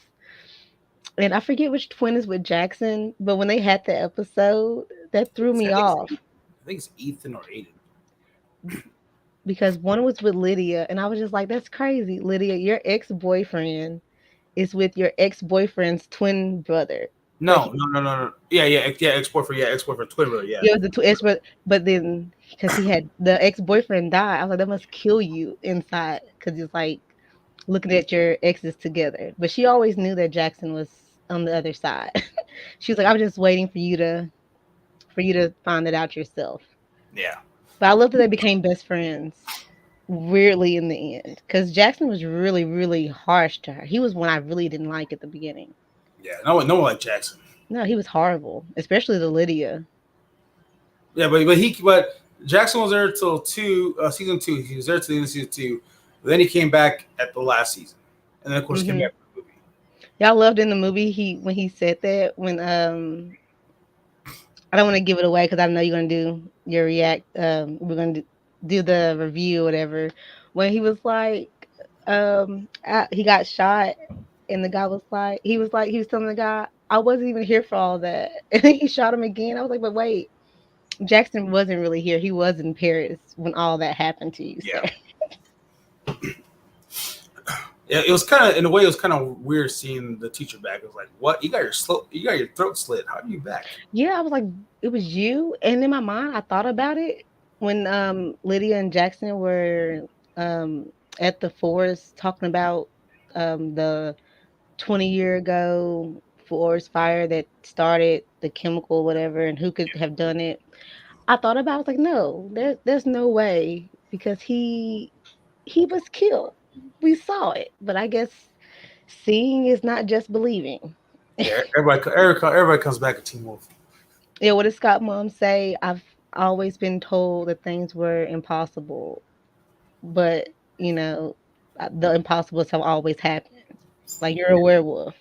And I forget which twin is with Jackson, but when they had the episode, that threw me off I think it's Ethan or Aiden. because one was with Lydia, and I was just like, "That's crazy, Lydia. Your ex boyfriend is with your ex boyfriend's twin brother." Like, No. Yeah, ex-boyfriend, twin brother, yeah. it was the ex, but then because he had the ex boyfriend died, I was like, "That must kill you inside," because it's like looking at your exes together. But she always knew that Jackson was on the other side. She was like, I'm just waiting for you to find it out yourself. Yeah. But I love that they became best friends weirdly in the end. Because Jackson was really, really harsh to her. He was one I really didn't like at the beginning. Yeah. No one like Jackson. No, he was horrible, especially to Lydia. Yeah, but Jackson was there till season 2. He was there till the end of season 2. But then he came back at the last season, and then of course came Hmm. back for the movie. Y'all loved in the movie when he said that when I don't want to give it away because I know you're gonna do your react. We're gonna do the review or whatever. When he was like, he got shot, and the guy was like, he was telling the guy, I wasn't even here for all that, and then he shot him again. I was like, but wait, Jackson wasn't really here. He was in Paris when all that happened to you, sir. Yeah. Yeah, it was kind of in a way. It was kind of weird seeing the teacher back. It was like, what? You got your throat slit. How are you back? Yeah, I was like, it was you. And in my mind, I thought about it when Lydia and Jackson were um at the forest talking about the 20-year ago forest fire that started the chemical whatever and who could have done it. I thought about it, I was like, no, there's no way because he was killed. We saw it. But I guess seeing is not just believing. Yeah, everybody comes back to Team Wolf. Yeah, what did Scott mom say? I've always been told that things were impossible, but you know, the impossibles have always happened. Like you're a werewolf.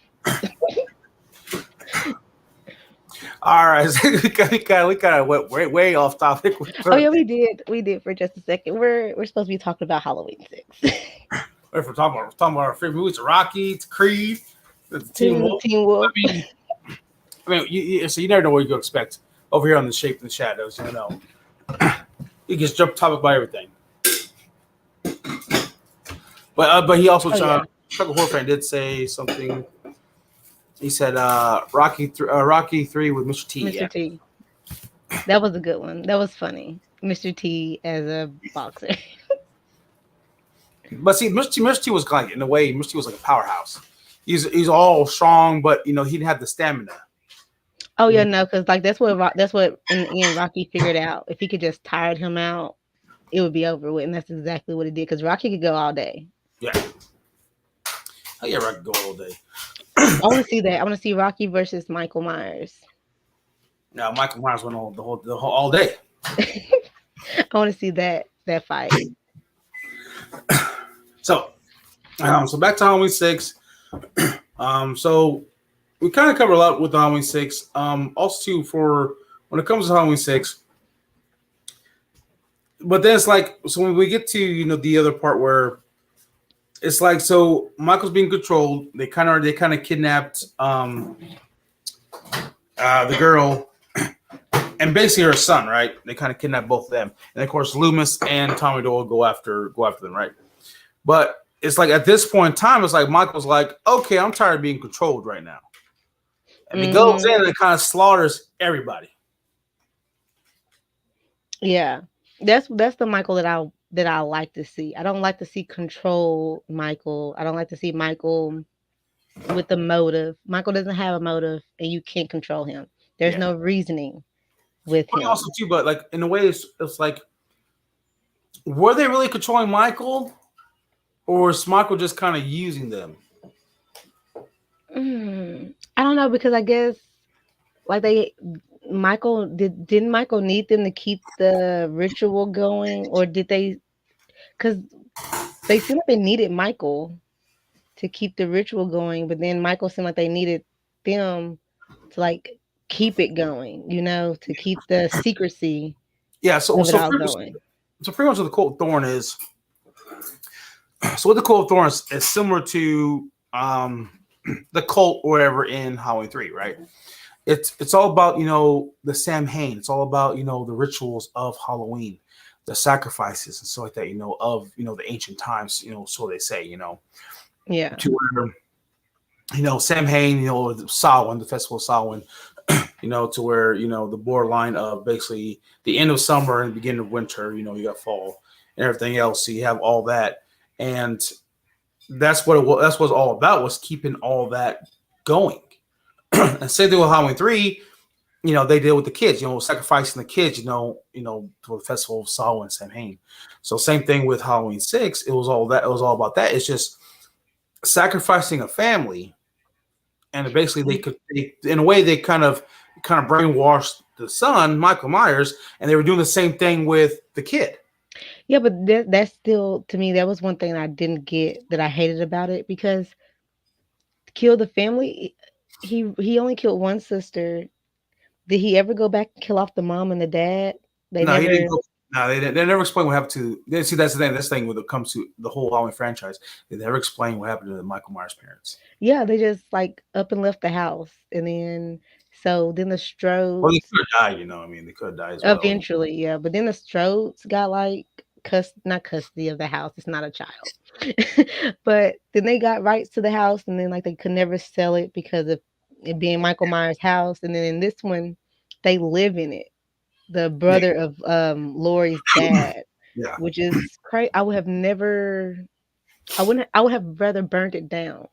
All right, we kind of went way off topic. Oh yeah, we did. We did for just a second. We're supposed to be talking about Halloween 6. If we're talking about our favorite movies, Rocky, to Creed, to Team Wolf. Teen Wolf. So you never know what you can expect over here on the Shape and the Shadows. You know, you just jump topic by everything. But he also Chuck Horfan did say something. He said Rocky 3 with Mr. T. Mr. Yeah. T. That was a good one. That was funny. Mr. T as a boxer. But see, Mr. T was like in a way, Mr. T was like a powerhouse. He's all strong, but you know he didn't have the stamina. Oh yeah, no, because like that's what in the end Rocky figured out. If he could just tired him out, it would be over with, and that's exactly what he did. Because Rocky could go all day. Yeah. Oh yeah, Rocky go all day. I want to see that. I want to see Rocky versus Michael Myers. Now Michael Myers went all day. I want to see that fight. So back to Halloween 6. So we kind of covered a lot with Halloween 6. Also too for when it comes to Halloween 6. But then it's like so when we get to the other part where it's like so Michael's being controlled. They kind of kidnapped the girl and basically her son, right? They kind of kidnapped both of them, and of course Loomis and Tommy Doyle go after them, right? But it's like at this point in time, it's like Michael's like, okay, I'm tired of being controlled right now, and he goes in and kind of slaughters everybody. Yeah, that's the Michael that I like to see. I don't like to see control Michael. I don't like to see Michael with a motive. Michael doesn't have a motive, and you can't control him. There's no reasoning with him. Also, too, but like in a way, it's like, were they really controlling Michael, or is Michael just kind of using them? I don't know because I guess like didn't Michael need them to keep the ritual going, or did they? Because they seemed like they needed Michael to keep the ritual going, but then Michael seemed like they needed them to like keep it going, to keep the secrecy. Yeah, so of it all pretty going. So pretty much what the Cult of Thorn is. So what the Cult of Thorn is similar to the cult or whatever in Halloween 3, right? It's all about the Samhain. It's all about the rituals of Halloween, the sacrifices and stuff like that. Of the ancient times. So they say. Yeah. To where Samhain, the Samhain, the festival of Samhain. To where the borderline of basically the end of summer and the beginning of winter. You got fall and everything else. So you have all that, and that's what that's what it's all about, was keeping all that going. And same thing with Halloween 3, they deal with the kids, sacrificing the kids, for the festival of Samhain and Samhain. So same thing with Halloween 6. It was all that. It was all about that. It's just sacrificing a family, and basically in a way, they kind of brainwashed the son, Michael Myers, and they were doing the same thing with the kid. Yeah, but that's still, to me, that was one thing I didn't get, that I hated about it, because kill the family. He only killed one sister. Did he ever go back and kill off the mom and the dad? They No, he didn't never. go. No, they didn't. They never explained what happened to. They see that's the thing. This thing when it comes to the whole Halloween franchise, they never explain what happened to the Michael Myers parents. Yeah, they just like up and left the house, and then so then the Well, they Strodes could have died. I mean, they could have died as well. eventually, yeah, but then the Strodes got like not custody of the house. It's not a child, but then they got rights to the house, and then like they could never sell it because of it being Michael Myers' house, and then in this one, they live in it. The Yeah, brother of Lori's dad, yeah, which is crazy. I would have never. I wouldn't. I would have rather burnt it down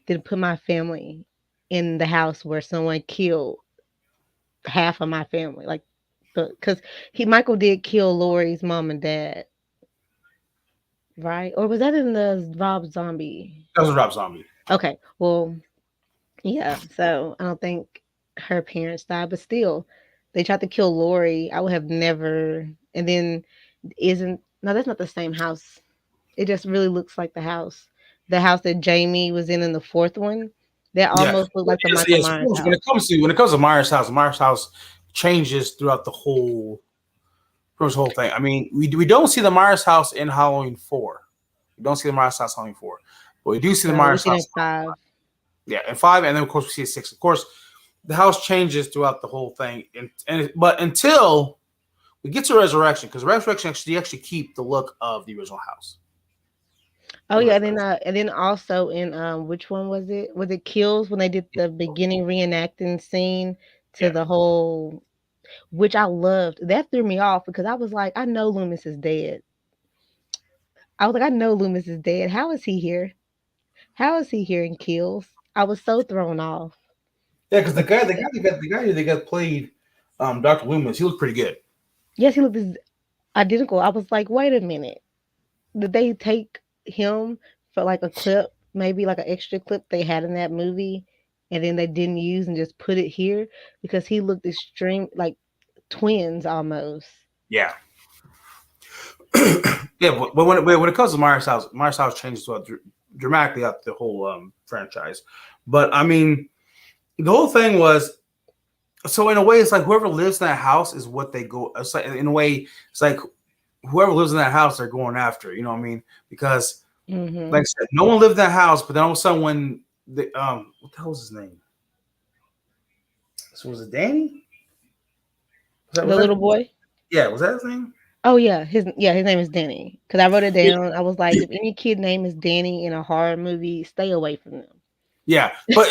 than put my family in the house where someone killed half of my family. Like, because Michael did kill Lori's mom and dad, right? Or was that in the Rob Zombie? that was a Rob Zombie. Okay, well, yeah. So I don't think her parents died, but still, they tried to kill Lori. I would have never. And then isn't no, that's not the same house. It just really looks like the house that Jamie was in the fourth one. That Yeah, almost looked like the yes, Michael yes. Myers When house. it comes to Myers House changes throughout the whole thing. I mean, we don't see the Myers house in Halloween 4. We don't see the Myers house in Halloween 4, but we do see the No, we Myers seen it house. in five. Yeah, in 5, and then of course we see 6. Of course, the house changes throughout the whole thing, but until we get to Resurrection, because Resurrection actually keep the look of the original house Oh in yeah, Resurrection. and then also in which one was it? Was it Kills when they did the beginning reenacting scene to Yeah, the whole, which I loved. That threw me off because I was like, I know Loomis is dead. I was like, I know Loomis is dead. How is he here? How is he here in Kills? I was so thrown off. yeah, because the But guy, who they got played, Dr. Loomis, he looked pretty good. yes, he looked identical. I was like, wait a minute. Did they take him for like a clip, maybe like an extra clip they had in that movie, and then they didn't use and just put it here because he looked extreme, like twins almost. Yeah, yeah, but when it comes to Myers house changes dramatically out the whole franchise. But I mean, the whole thing was, so in a way, it's like whoever lives in that house is what they go. It's like in a way, it's like whoever lives in that house, they're going after. You know what I mean? Because like Hmm. I said, no one lived in that house, but then all of a sudden, when what the hell was his name? So was it Danny? Was The that little boy. yeah? Was that his name? Oh yeah, his name is Danny. Because I wrote it Yeah, down. I was like, if any kid name is Danny in a horror movie, stay away from them. yeah. But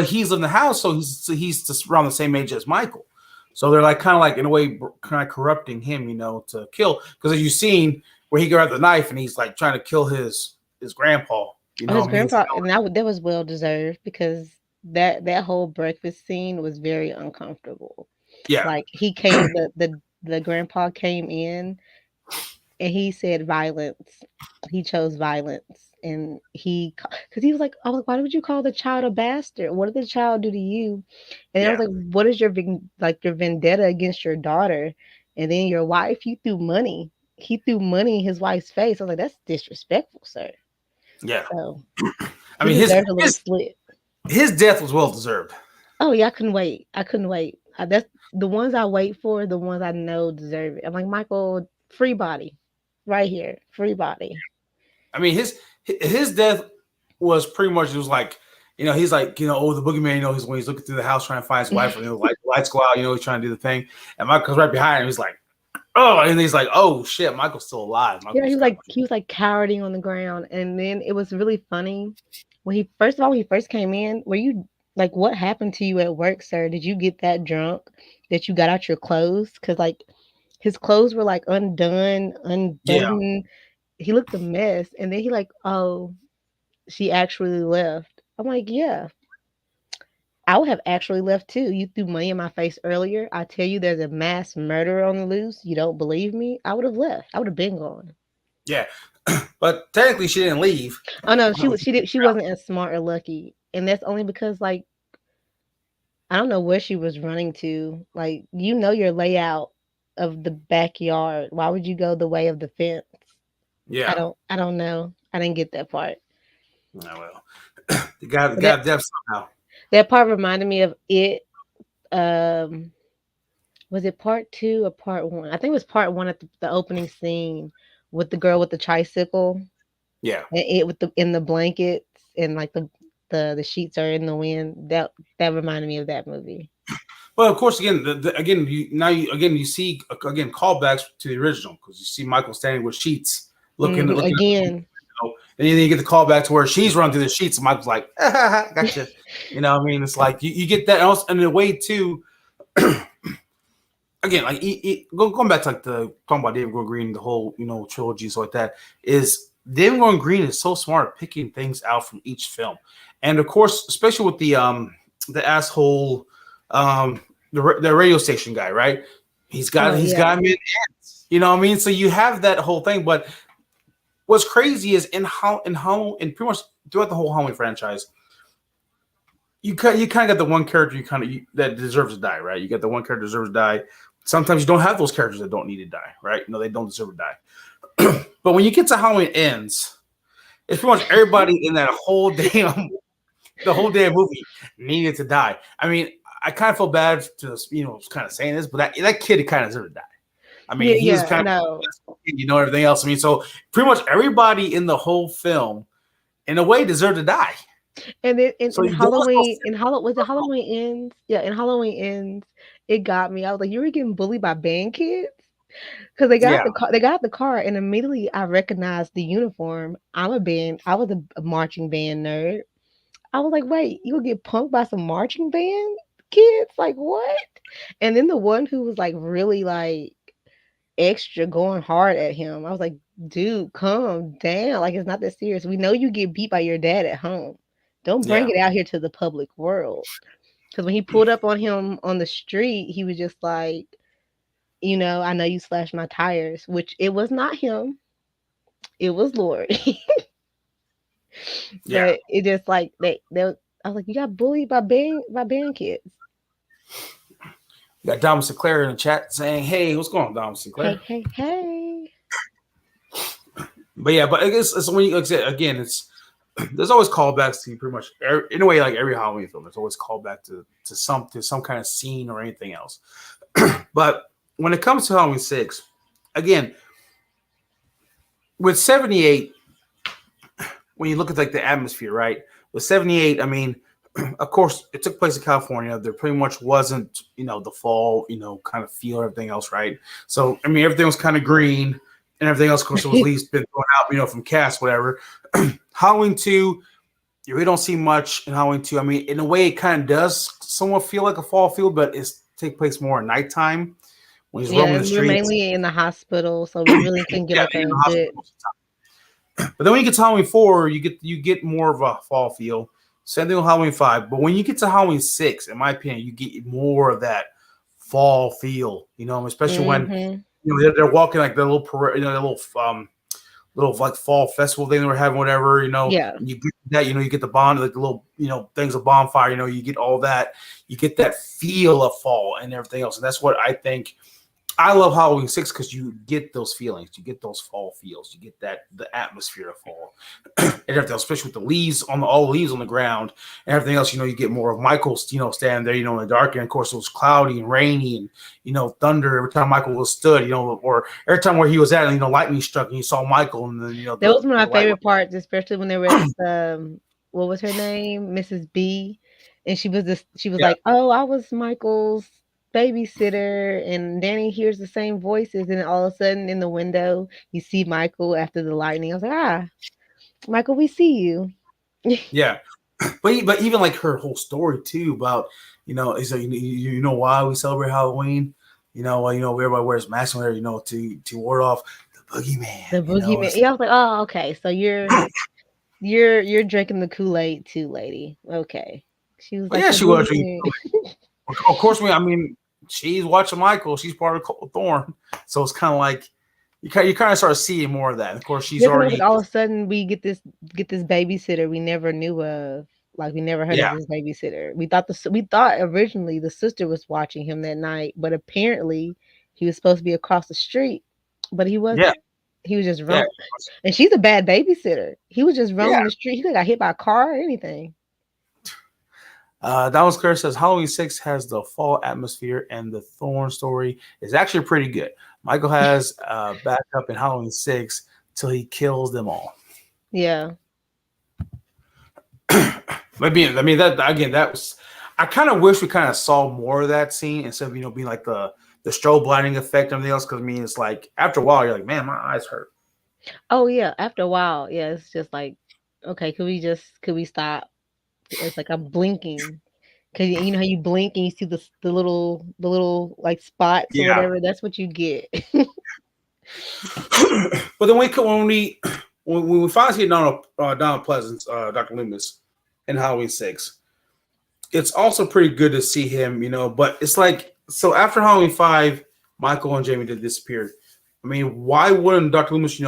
he's in the house, so he's just around the same age as Michael. So they're like kind of like in a way kind of corrupting him, to kill. Because as you've seen where he grabbed the knife and he's like trying to kill his grandpa. You Oh, know his what I mean? grandpa, and that was well deserved because that whole breakfast scene was very uncomfortable. Yeah, Like he came, the grandpa came in and he said violence. He chose violence, and because he was like, I was like, why would you call the child a bastard? What did the child do to you? And then I was yeah, like, what is your your vendetta against your daughter? And then your wife, you threw money. He threw money in his wife's face. I was like, that's disrespectful, sir. yeah. So I he mean, deserved a little slit. his death was well deserved. Oh yeah, I couldn't wait. I couldn't wait. That's the ones I wait for. The ones I know deserve it. I'm like Michael, free body, right here, free body. I mean, his death was pretty much, it was like, he's like, oh, the boogeyman, he's when he's looking through the house trying to find his wife, and lights go out, he's trying to do the thing, and Michael's right behind him. He's like, oh, and he's like, oh shit, Michael's still alive. Yeah, Michael's got him. he was like cowering on the ground, and then it was really funny when he first of all when he first came in. Were you like, what happened to you at work, sir? Did you get that drunk that you got out your clothes? Because like his clothes were like undone, Yeah, unbuttoned. he looked a mess, and then he like, oh, she actually left. I'm like, yeah, I would have actually left too. You threw money in my face earlier. I tell you, there's a mass murderer on the loose. You don't believe me? I would have left. I would have been gone. Yeah, but technically she didn't leave. Oh no, she wasn't as smart or lucky, and that's only because like I don't know where she was running to. Like your layout of the backyard. Why would you go the way of the fence? Yeah. I don't know. I didn't get that part. Oh, well, you got But that depth somehow. that part reminded me of it. Um, was it part two or part one? I think it was part one at the opening scene with the girl with the tricycle Yeah. and it with the in the blankets and like the sheets are in the wind. That reminded me of that movie. Well, of course, again, again, you see again callbacks to the original because you see Michael standing with sheets, looking at the Again, window, and then you get the callback to where she's running through the sheets, and Michael's like, "Gotcha," you know. What I mean, it's like you get that, and also and in a way too. Again, like going back to like the talking about David Gordon Green, the whole trilogy, so like that is David Gordon Green is so smart at picking things out from each film, and of course, especially with the asshole the radio station guy, right? oh He's yeah, got him in ends, you know what I mean? So you have that whole thing, but what's crazy is in pretty much throughout the whole Halloween franchise, you kind of got the one character that deserves to die, right? You got the one character that deserves to die. Sometimes you don't have those characters that don't need to die, right? No, they don't deserve to die. But when you get to Halloween Ends, it's pretty much everybody in that whole damn the whole damn movie needed to die. I mean, I kind of feel bad to kind of saying this, but that kid kind of deserved to die. I mean, he was yeah. kind No, of everything else. I mean, so pretty much everybody in the whole film, in a way, deserved to die. and then So in there was no Halloween, was it Halloween ends? Yeah, in Halloween ends, it got me. I was like, you were getting bullied by band kids because yeah, they got the car, and immediately I recognized the uniform. I was a marching band nerd. I was like, wait, you will get punked by some marching band kids? Like what? And then the one who was like really like extra going hard at him. I was like, dude, calm down. Like it's not that serious. We know you get beat by your dad at home. Don't bring yeah, it out here to the public world. Because when he pulled up on him on the street, he was just like, I know you slashed my tires, which it was not him. It was Lord. yeah. But it just like I was like, you got bullied by band kids. You got Dom Sinclair in the chat saying, "Hey, what's going on, Dom Hey, Sinclair?" hey, hey. But yeah, but I guess it's when like I said again, it's there's always callbacks to pretty much in a way like every Halloween film. There's always callback to some kind of scene or anything else. But when it comes to Halloween 6, again with 78, when you look at like the atmosphere, right? With 78, I mean, of course, it took place in California. There pretty much wasn't, the fall, kind of feel everything else, right? So, I mean, everything was kind of green and everything else, of course, was leaves been thrown out, from cast, whatever. Halloween 2, you really don't see much in Halloween 2. I mean, in a way, it kind of does somewhat feel like a fall field, but it's take place more at nighttime when he's Yeah, roaming the and we're streets. mainly in the hospital, so we really couldn't get Yeah, like in a the good. hospital most of the time. But then when you get to Halloween 4, you get more of a fall feel. Same thing with Halloween 5. But when you get to Halloween 6, in my opinion, you get more of that fall feel, especially when Mm-hmm. they're walking like their little parade, their little like fall festival thing they were having, whatever, Yeah. and you get that, you get the bond, like the little, things of bonfire, you get all that, you get that feel of fall and everything else. And that's what I think. I love Halloween 6 because you get those feelings, you get those fall feels, you get the atmosphere of fall and everything, especially with the leaves all the leaves on the ground and everything else. You get more of Michael, standing there, in the dark, and of course it was cloudy and rainy and thunder every time Michael was stood, or every time where he was at, lightning struck and you saw Michael and then That was the one of my light. favorite parts, especially when they were at what was her name? Mrs. B. And she was Yeah, like, oh, I was Michael's babysitter, and Danny hears the same voices, and all of a sudden in the window you see Michael after the lightning. I was like, Michael, we see you. yeah. But even like her whole story too about is you know why we celebrate Halloween, everybody wears masks on there, to ward off boogeyman. The boogeyman. Yeah, I was like, oh, okay. So you're drinking the Kool-Aid too, lady. Okay. She was Well, like yeah, the she was. boogeyman. Of course, I mean, she's watching Michael. She's part of Thorn, so it's kind of like you kind of start seeing more of that. And of course, she's Yeah, because like already all of a sudden we get this babysitter we never knew of. Like we never heard of yeah, this babysitter. We thought originally the sister was watching him that night, but apparently he was supposed to be across the street, but he yeah, wasn't. He was just yeah, roam, and she's a bad babysitter. He was just yeah. roaming the street. He could have got hit by a car or anything. That was Claire says Halloween 6 has the fall atmosphere and the Thorn story is actually pretty good. Michael has backup in Halloween 6 till he kills them all. Yeah. I mean that again. That was. I kind of wish we kind of saw more of that scene instead of being like the strobe lighting effect and everything else. Because I mean, it's like after a while you're like, man, my eyes hurt. Oh yeah. After a while, yeah, it's just like, okay, could we stop? It's like I'm blinking. Cause you know how you blink and you see the little like spots or Yeah. whatever. That's what you get. But then when we finally see Donald Pleasance, Dr. Loomis, in Halloween 6, it's also pretty good to see him, But it's like so after Halloween 5, Michael and Jamie did disappear. I mean, why wouldn't Dr. Loomis,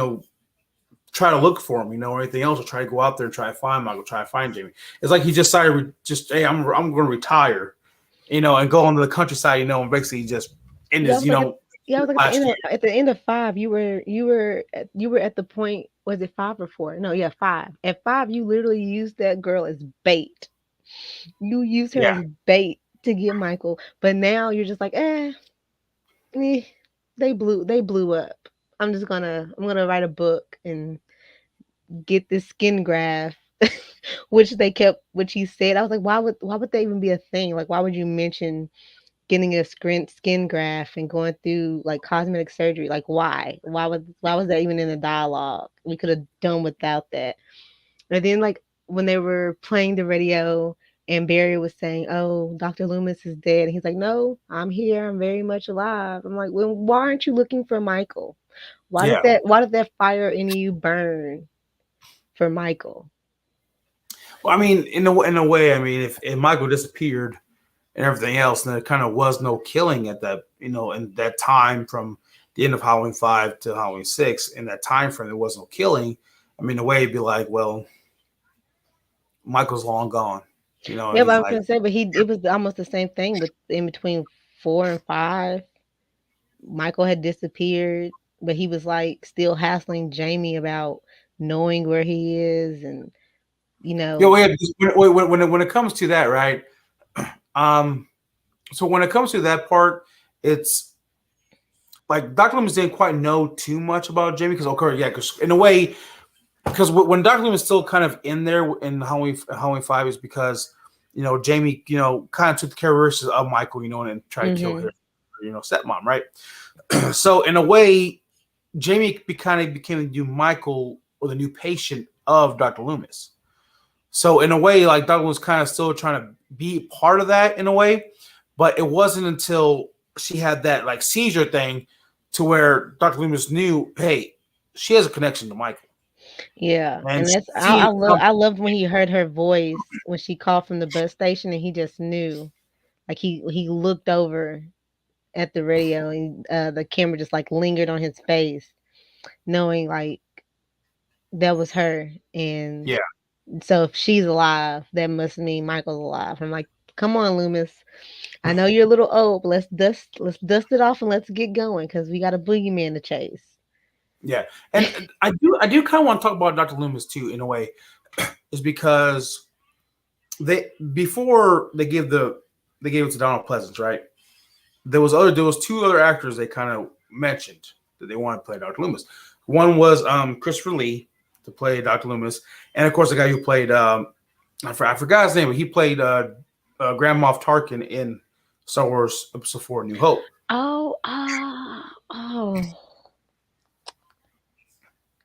try to look for him, or anything else, or try to go out there and try to find Michael, try to find Jamie? It's like he just decided, hey, I'm going to retire, and go on to the countryside, and basically just in Yeah, I his, was like, yeah, I was like last year. at the end of 5, you were at the point. Was it 5 or 4? No, yeah, 5. At 5, you literally used that girl as bait. You used her Yeah, as bait to get Michael, but now you're just like, eh, they blew up. I'm gonna write a book and get this skin graft, which he said. I was like, why would that even be a thing? Like, why would you mention getting a skin graft and going through like cosmetic surgery? Like, why was that even in the dialogue? We could have done without that. And then like when they were playing the radio and Barry was saying, "Oh, Dr. Loomis is dead," and he's like, "No, I'm here. I'm very much alive." I'm like, "Well, why aren't you looking for Michael? Why did yeah. that fire in you burn for Michael?" Well, I mean, in a way, I mean, if Michael disappeared and everything else, and there kind of was no killing at that, in that time from the end of Halloween 5 to Halloween 6, in that time frame, there was no killing. I mean, the way it'd be like, well, Michael's long gone, and Yeah, but he's I was like, gonna say, but it was almost the same thing with in between 4 and 5. Michael had disappeared, but he was like still hassling Jamie about knowing where he is, and you yo, know, yeah, because when it comes to that, right? Um, so when it comes to that part, it's like Dr. Loomis didn't quite know too much about Jamie because, okay, yeah, because in a way, because when Dr. Loomis is still kind of in there in Halloween 5 is because Jamie kind of took the characteristics of Michael, and tried to kill hmm her stepmom, right? So in a way, Jamie kind of became the new Michael or the new patient of Dr. Loomis. So in a way, like Doug was kind of still trying to be part of that in a way, but it wasn't until she had that like seizure thing to where Dr. Loomis knew, hey, she has a connection to Michael, yeah, and and that's she I loved when he heard her voice when she called from the bus station, and he just knew, like he looked over at the radio, and the camera just like lingered on his face, knowing like that was her, and yeah, so if she's alive, that must mean Michael's alive. I'm like, come on, Loomis. I know you're a little old, but let's dust it off and let's get going because we got a boogeyman to chase. yeah, and I do kind of want to talk about Dr. Loomis too in a way, is because they before they gave it to Donald Pleasance, right? There was two other actors they kind of mentioned that they wanted to play Dr. Loomis. One was Christopher Lee to play Dr. Loomis, and of course the guy who played I forgot his name, but he played Grand Moff Tarkin in Star Wars Episode 4: New Hope. Oh,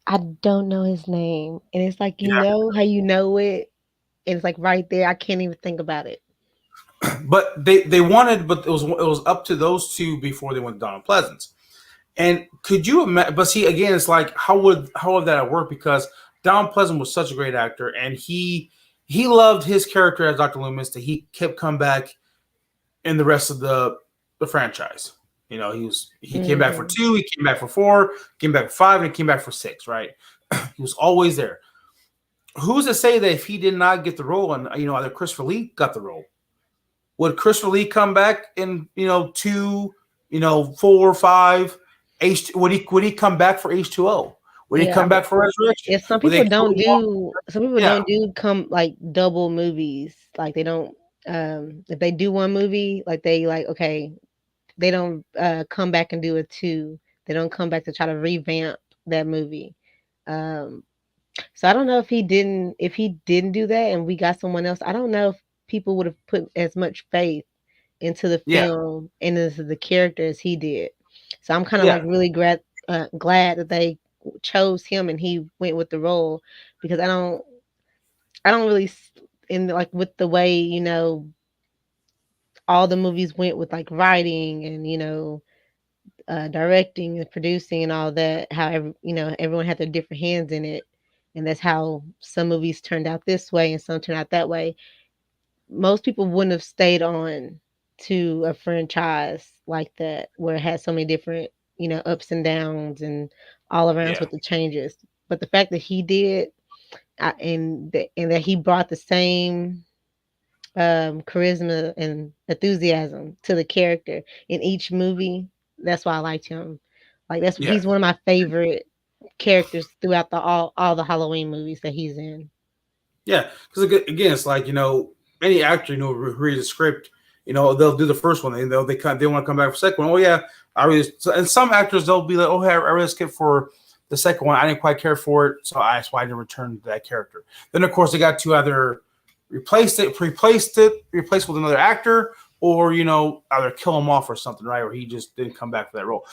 I don't know his name, and it's like Yeah, how you know it, and it's like right there. I can't even think about it. but they wanted, but it was up to those two before they went to Donald Pleasance. And could you imagine? But see, again, it's like how would that work? Because Don Pleasant was such a great actor, and he loved his character as Dr. Loomis that he kept coming back in the rest of the franchise. You know, he came back for Hmm. two, he came back for four, came back for five, and he came back for six. Right? He was always there. Who's to say that if he did not get the role, and either Christopher Lee got the role, would Christopher Lee come back in two, four, five? Would he come back for H2O? Would he Yeah, come back for Resurrection? yeah. Some Would they people kill don't him off? do. Some people Yeah, don't do come like double movies. Like they don't. If they do one movie, like they like okay, they don't come back and do a two. They don't come back to try to revamp that movie. Um, so I don't know if he didn't do that and we got someone else. I don't know if people would have put as much faith into the yeah, film and into the character as he did. So I'm kind of yeah, like really glad that they chose him and he went with the role because I don't really in like with the way all the movies went with like writing and directing and producing and all that. How everyone had their different hands in it, and that's how some movies turned out this way and some turned out that way. Most people wouldn't have stayed on to a franchise like that where it had so many different ups and downs and all arounds yeah, with the changes. But the fact that he did, and that he brought the same charisma and enthusiasm to the character in each movie. That's why I liked him. Like yeah. he's one of my favorite characters throughout all the Halloween movies that he's in. Yeah, because again, it's like any actor reads a script, they'll do the first one, they want to come back for the second one. Oh yeah, I really. So, and some actors they'll be like, oh, hey, I really skipped for the second one. I didn't quite care for it, so that's why I didn't return to that character. Then of course they got to either replace with another actor, or either kill him off or something, right? Or he just didn't come back for that role.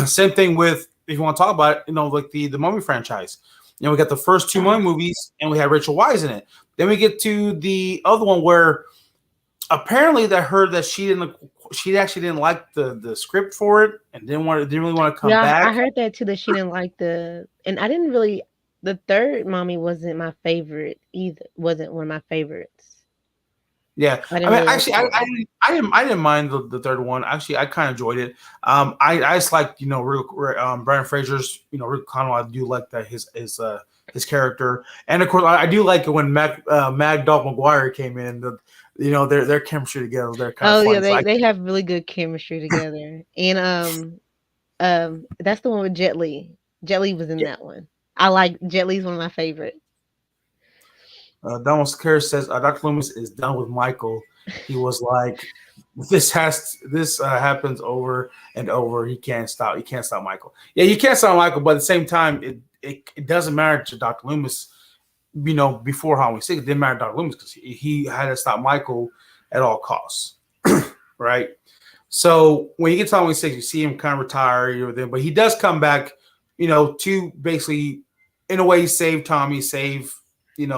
Same thing with if you want to talk about it, like the Mummy franchise. We got the first two Mummy movies, and we had Rachel Weisz in it. Then we get to the other one where apparently they heard that she actually didn't like the script for it and didn't really want to come Yeah, back. I heard that too. That she didn't like and I didn't really. The third mommy wasn't my favorite either. Wasn't one of my favorites. Yeah, I I didn't mean, really like actually, that I one. didn't, I didn't mind the third one. Actually, I kind of enjoyed it. I just like Brandon Fraser's Rick Connell. I do like that his character, and of course, I do like it when Mag Dolph McGuire came in. Their chemistry together, they're kind of Oh yeah, funny. So they have really good chemistry together. And that's the one with Jet Li. Jet Li was in yeah, that one. I like Jet Li's one of my favorites. Donald Scare says Dr. Loomis is done with Michael. He was like, this happens over and over. He can't stop. He can't stop Michael. Yeah, you can't stop Michael, but at the same time, it doesn't matter to Dr. Loomis. Before Halloween 6, it didn't matter to Dr. Loomis because he had to stop Michael at all costs, right? So when you get to Halloween 6, you see him kind of retire, but he does come back, to basically, in a way, save Tommy, save,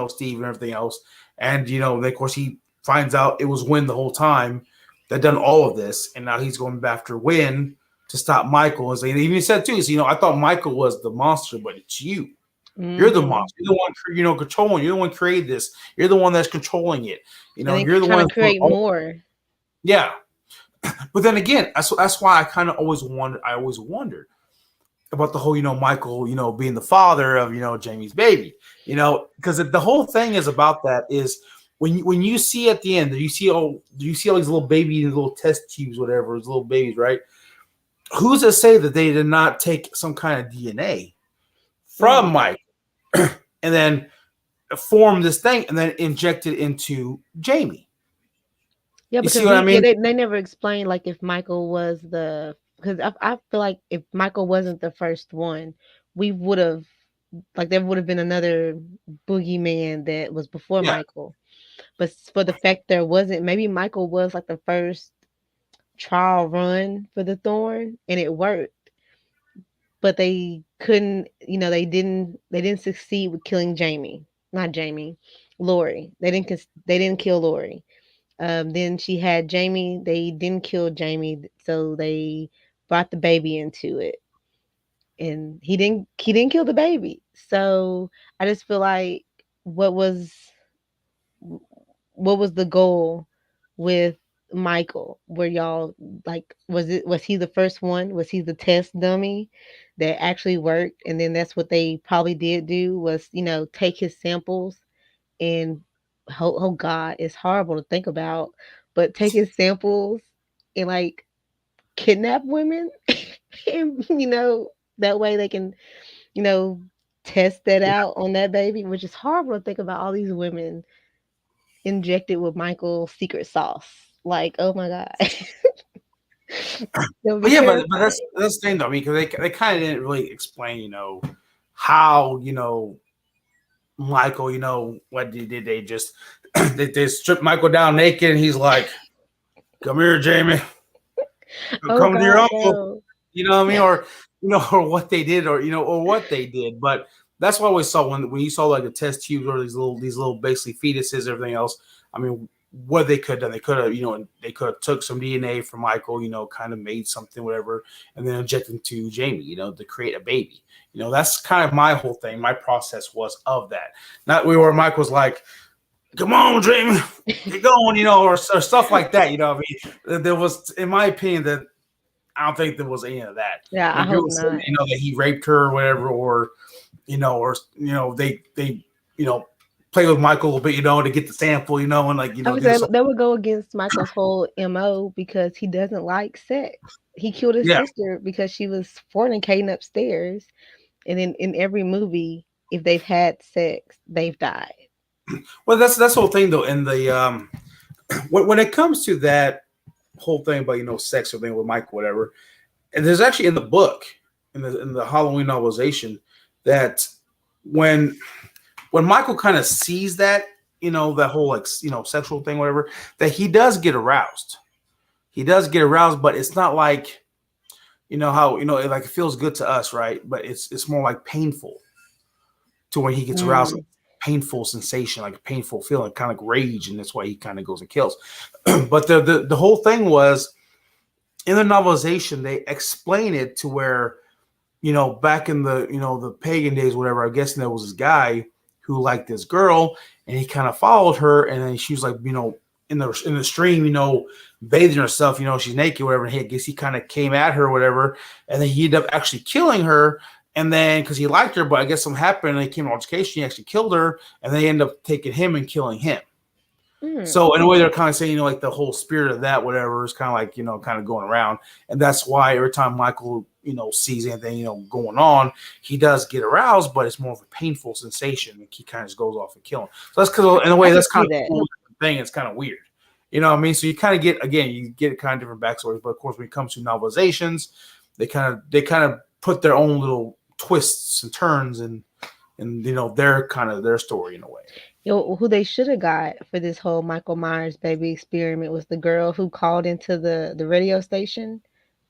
Steve and everything else. And, of course, he finds out it was Wynn the whole time that done all of this. And now he's going after Wynn to stop Michael. And even said, too, is, I thought Michael was the monster, but it's you. You're the Hmm. monster. You're the one, controlling. You're the one created this. You're the one that's controlling it. And then You're the trying one to that's doing create all. more. Yeah, but then again, that's why I kind of always wondered. I always wondered about the whole, Michael, being the father of, Jamie's baby, because the whole thing is about that is when you see at the end, you see all these little baby little test tubes, whatever, those little babies, right? Who's to say that they did not take some kind of DNA from Hmm. Mike and then form this thing and then inject it into Jamie? Yeah, You see because what I mean? they never explained like if Michael was the because I feel like if Michael wasn't the first one, we would have like there would have been another boogeyman that was before Yeah. Michael. But for the fact there wasn't, maybe Michael was like the first trial run for the Thorn, and it worked. But they couldn't, they didn't succeed with killing Jamie, not Jamie, Lori. They didn't kill Lori. Then she had Jamie. They didn't kill Jamie, so they brought the baby into it. and he didn't kill the baby. So I just feel like what was what was the goal with Michael? Were y'all like, was he the first one? Was he the test dummy that actually worked? And then that's what they probably did do was, take his samples and oh God, it's horrible to think about, but take his samples and like kidnap women and that way they can, you know, test that Yeah. out on that baby, which is horrible to think about all these women injected with Michael's secret sauce. Like, oh my God. That would be But yeah, but terrifying. that's the thing though. I mean, because they kind of didn't really explain, how Michael, what did they just they stripped Michael down naked, and he's like, "Come here, Jamie, Oh come to your God, uncle." no. You know what I mean? Or or what they did, or what they did. But that's what we saw when you saw like the test tubes or these little basically fetuses, everything else. I mean, what they could have done, they could have they could have took some DNA from Michael, kind of made something, whatever, and then injected into Jamie, to create a baby. That's kind of my whole thing. My process was of that. Not where Michael's like, "Come on, Jamie, get going," or stuff like that. I mean, there was, in my opinion, that I don't think there was any of that. Yeah, I When hope people said, not. that he raped her or whatever, or they play with Michael a little bit, to get the sample, and like do Obviously, some. that would go against Michael's whole MO because he doesn't like sex. He killed his Yeah, sister because she was fornicating upstairs. And then in every movie, if they've had sex, they've died. well, that's the whole thing though. In the when it comes to that whole thing about sex or thing with Michael, whatever, and there's actually in the book, in the Halloween novelization, that when Michael kind of sees that, that whole like sexual thing, whatever, that he does get aroused. He does get aroused, but it's not like how it, like, it feels good to us, right? But it's more like painful to when he gets aroused, Mm. like, painful sensation, like a painful feeling, kind of like rage, and that's why he kind of goes and kills. But the whole thing was in the novelization they explain it to where back in the the pagan days, whatever. I guess there was this guy who liked this girl, and he kind of followed her, and then she was like, in the stream, bathing herself, she's naked, whatever. And I guess he kind of came at her, whatever, and then he ended up actually killing her. And then because he liked her, but I guess something happened, and he came to altercation, he actually killed her, and they end up taking him and killing him. Mm. So in a way, they're kind of saying, like the whole spirit of that, whatever, is kind of like kind of going around, and that's why every time Michael, sees anything, going on, he does get aroused, but it's more of a painful sensation. Like he kind of just goes off and kills. So that's because, in a I way, can that's see kind of that. cool thing. It's kind of weird, you know what I mean? So you kind of get, again, you get kind of different backstories, but of course, when it comes to novelizations, they kind of put their own little twists and turns, and their kind of their story in a way. Who they should have got for this whole Michael Myers baby experiment was the girl who called into the radio station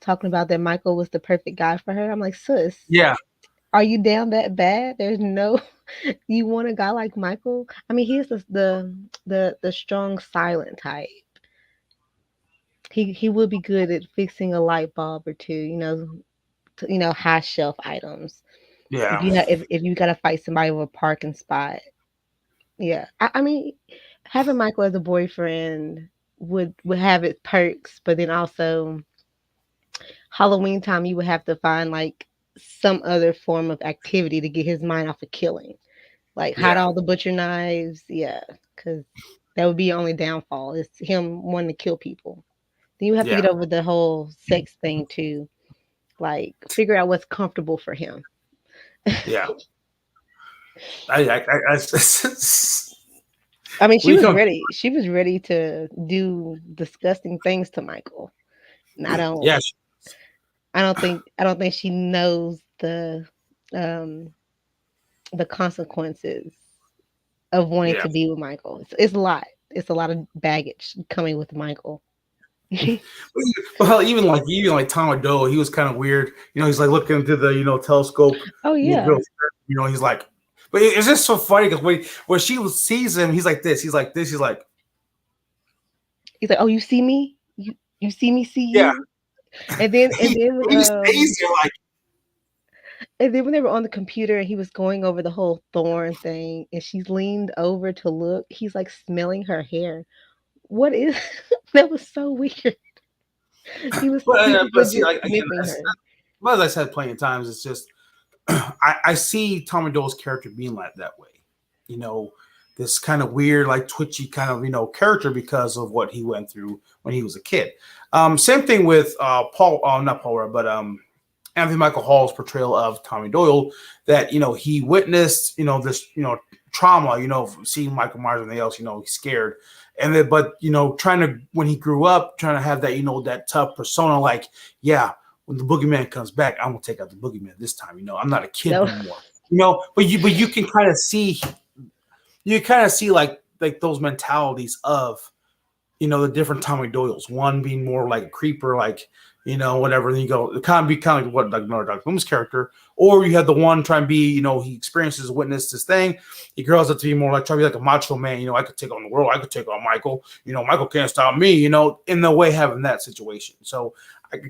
talking about that Michael was the perfect guy for her. I'm like, sis, Yeah, are you down that bad? There's no you want a guy like Michael? I mean, he's the strong silent type. He would be good at fixing a light bulb or two, high shelf items. yeah, If you gotta fight somebody with a parking spot, yeah. I mean, having Michael as a boyfriend would have its perks, but then also Halloween time you would have to find like some other form of activity to get his mind off of killing, like hide yeah, all the butcher knives, yeah, because that would be your only downfall is him wanting to kill people. Then you have to yeah, get over the whole sex thing too, like figure out what's comfortable for him. yeah. I I mean, we come. She was ready to do disgusting things to Michael. And Yeah, I don't think she knows um the consequences of wanting yeah. to be with Michael. It's a lot. It's a lot of baggage coming with Michael. Well, even like Tom O'Doe, he was kind of weird. He's like looking into the telescope. Oh And the yeah. girl, he's like, but it's just so funny because when she sees him, he's like this. He's like this. He's like, He's like, "Oh, you see me? You see me see yeah. you?" And then He stays there like, And then when they were on the computer and he was going over the whole thorn thing, and she's leaned over to look, he's like smelling her hair. What is that? Was so weird. He was But see, legit like again, sniffing her. but as I said plenty of times, it's just I see Tommy Dole's character being like that way. You know, this kind of weird, like twitchy kind of character because of what he went through when he was a kid. Same thing with Paul, not Paul Rudd, but Anthony Michael Hall's portrayal of Tommy Doyle. That he witnessed this trauma. Seeing Michael Myers and everything else. He's scared. And then, but trying to when he grew up, trying to have that that tough persona, like yeah, when the boogeyman comes back, I'm gonna take out the boogeyman this time. I'm not a kid That no more. But you can kind of see like those mentalities of the different Tommy Doyles. One being more like a creeper, like whatever. Then you go, it kind of be kind of like what like Dr. Bloom's character, or you have the one trying to be, he experiences, witness this thing. He grows up to be more like trying to be like a macho man. I could take on the world. I could take on Michael. Michael can't stop me. In the way having that situation. So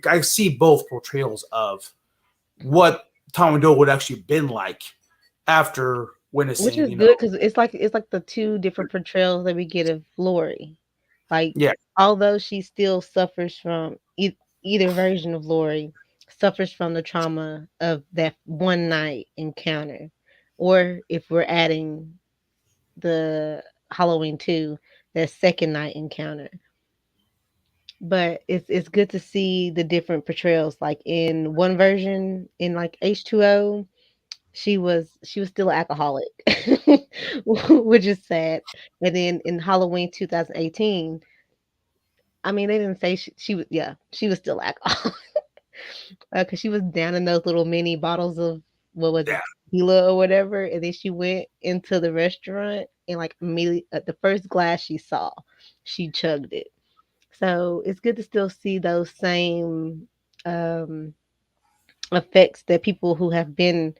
I see both portrayals of what Tommy Doyle would actually been like after which witnessing. is good because it's like the two different portrayals that we get of Lori. Like, Yeah, although she still suffers from either version of Lori, suffers from the trauma of that one night encounter, or if we're adding the Halloween 2, that second night encounter. But it's good to see the different portrayals. Like in one version, in like H2O, she was still an alcoholic, which is sad. And then in Halloween 2018, I mean, they didn't say she was, yeah, she was still alcohol because she was down in those little mini bottles of what was yeah, it, tequila or whatever, and then she went into the restaurant and like immediately at the first glass she saw, she chugged it. So it's good to still see those same um, effects that people who have been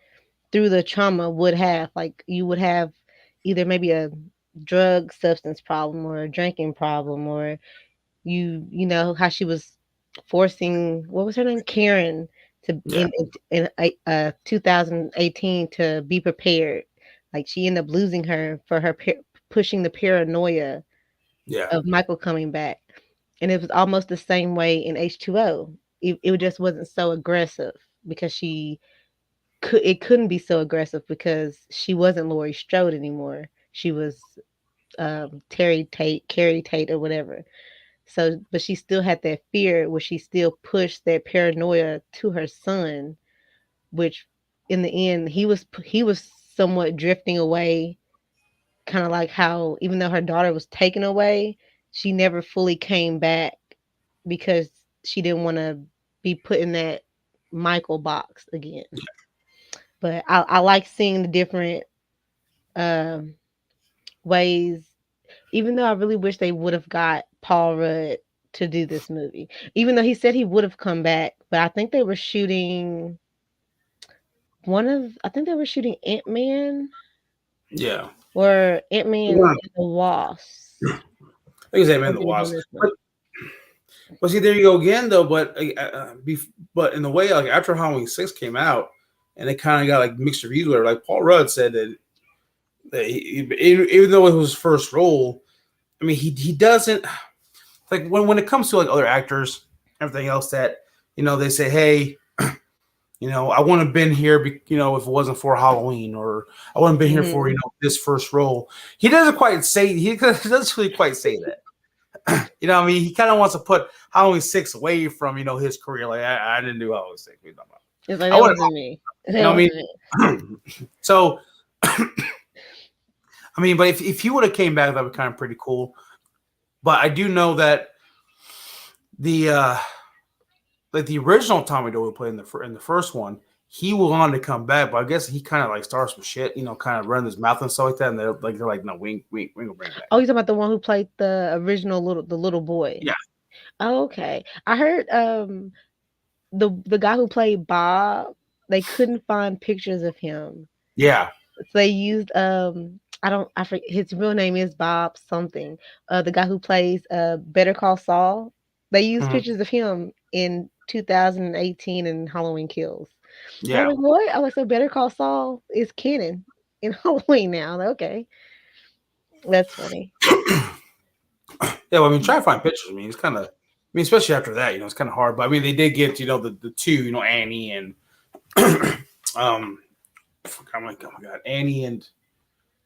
through the trauma would have. Like you would have either maybe a drug substance problem or a drinking problem, or you know how she was forcing, what was her name, Karen, to yeah, 2018 to be prepared. Like she ended up losing her for her pushing the paranoia yeah, of Michael coming back. And it was almost the same way in H2O. It just wasn't so aggressive because it couldn't be so aggressive because she wasn't Laurie Strode anymore. She was Carrie Tate, or whatever. So, but she still had that fear where she still pushed that paranoia to her son, which in the end he was somewhat drifting away, kind of like how even though her daughter was taken away, she never fully came back because she didn't want to be put in that Michael box again. But I like seeing the different um, ways, even though I really wish they would have got Paul Rudd to do this movie. Even though he said he would have come back, but I think they were shooting I think they were shooting Ant-Man yeah. or Ant-Man Wow. and the Wasp. I think it's Or in the they were doing Wasp. this one. But see, there you go again, though. But in the way, like after Halloween 6 came out, and it kind of got like mixed reviews. Where like Paul Rudd said that even though it was his first role, I mean he doesn't like when it comes to like other actors, everything else that they say, hey, I wouldn't have been here, if it wasn't for Halloween, or I wouldn't have been here for Mhm. this first role. He doesn't really quite say that. What I mean, he kind of wants to put Halloween 6 away from his career. Like I didn't do Halloween 6. It's like I that would, wasn't me. you That know, what wasn't me. I mean, so I mean, but if he would have came back, that would be kind of pretty cool. But I do know that the like the original Tommy Doyle played in the first one, he wanted to come back, but I guess he kind of like started some shit, kind of running his mouth and stuff like that, and they're like, no, we gonna bring him back. Oh, you're talking about the one who played the original little boy. Yeah, Oh, okay. I heard the guy who played Bob, they couldn't find pictures of him. yeah, So they used I forget his real name is Bob something. The guy who plays Better Call Saul. They used mhm, pictures of him in 2018 and Halloween Kills. I was Yeah, like, what? I was like, so Better Call Saul is canon in Halloween now. Like, okay, that's funny. yeah. Well, I mean, try to find pictures. I mean, it's kind of. I mean, especially after that, it's kind of hard. But I mean, they did get the two, Annie and um, oh my god, Annie and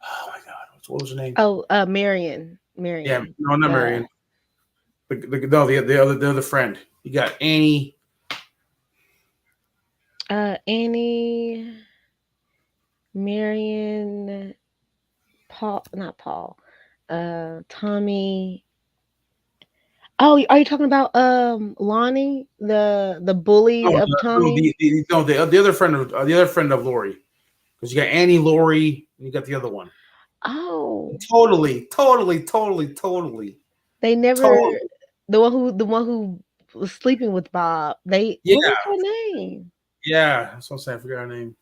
oh my god, what was her name? Oh, Marion, Yeah, Marion. no, not Marion. No, the other friend. You got Annie. Annie, Marion, Paul, not Paul, Tommy. Oh, are you talking about Lonnie, the bully No, of no, Tommy? the other friend of Lori. Because you got Annie, Lori, and you got the other one. Oh, Totally, totally, totally, totally, they never totally. the one who was sleeping with Bob. They Yeah, what was her name? yeah. That's what I'm saying. I forgot her name.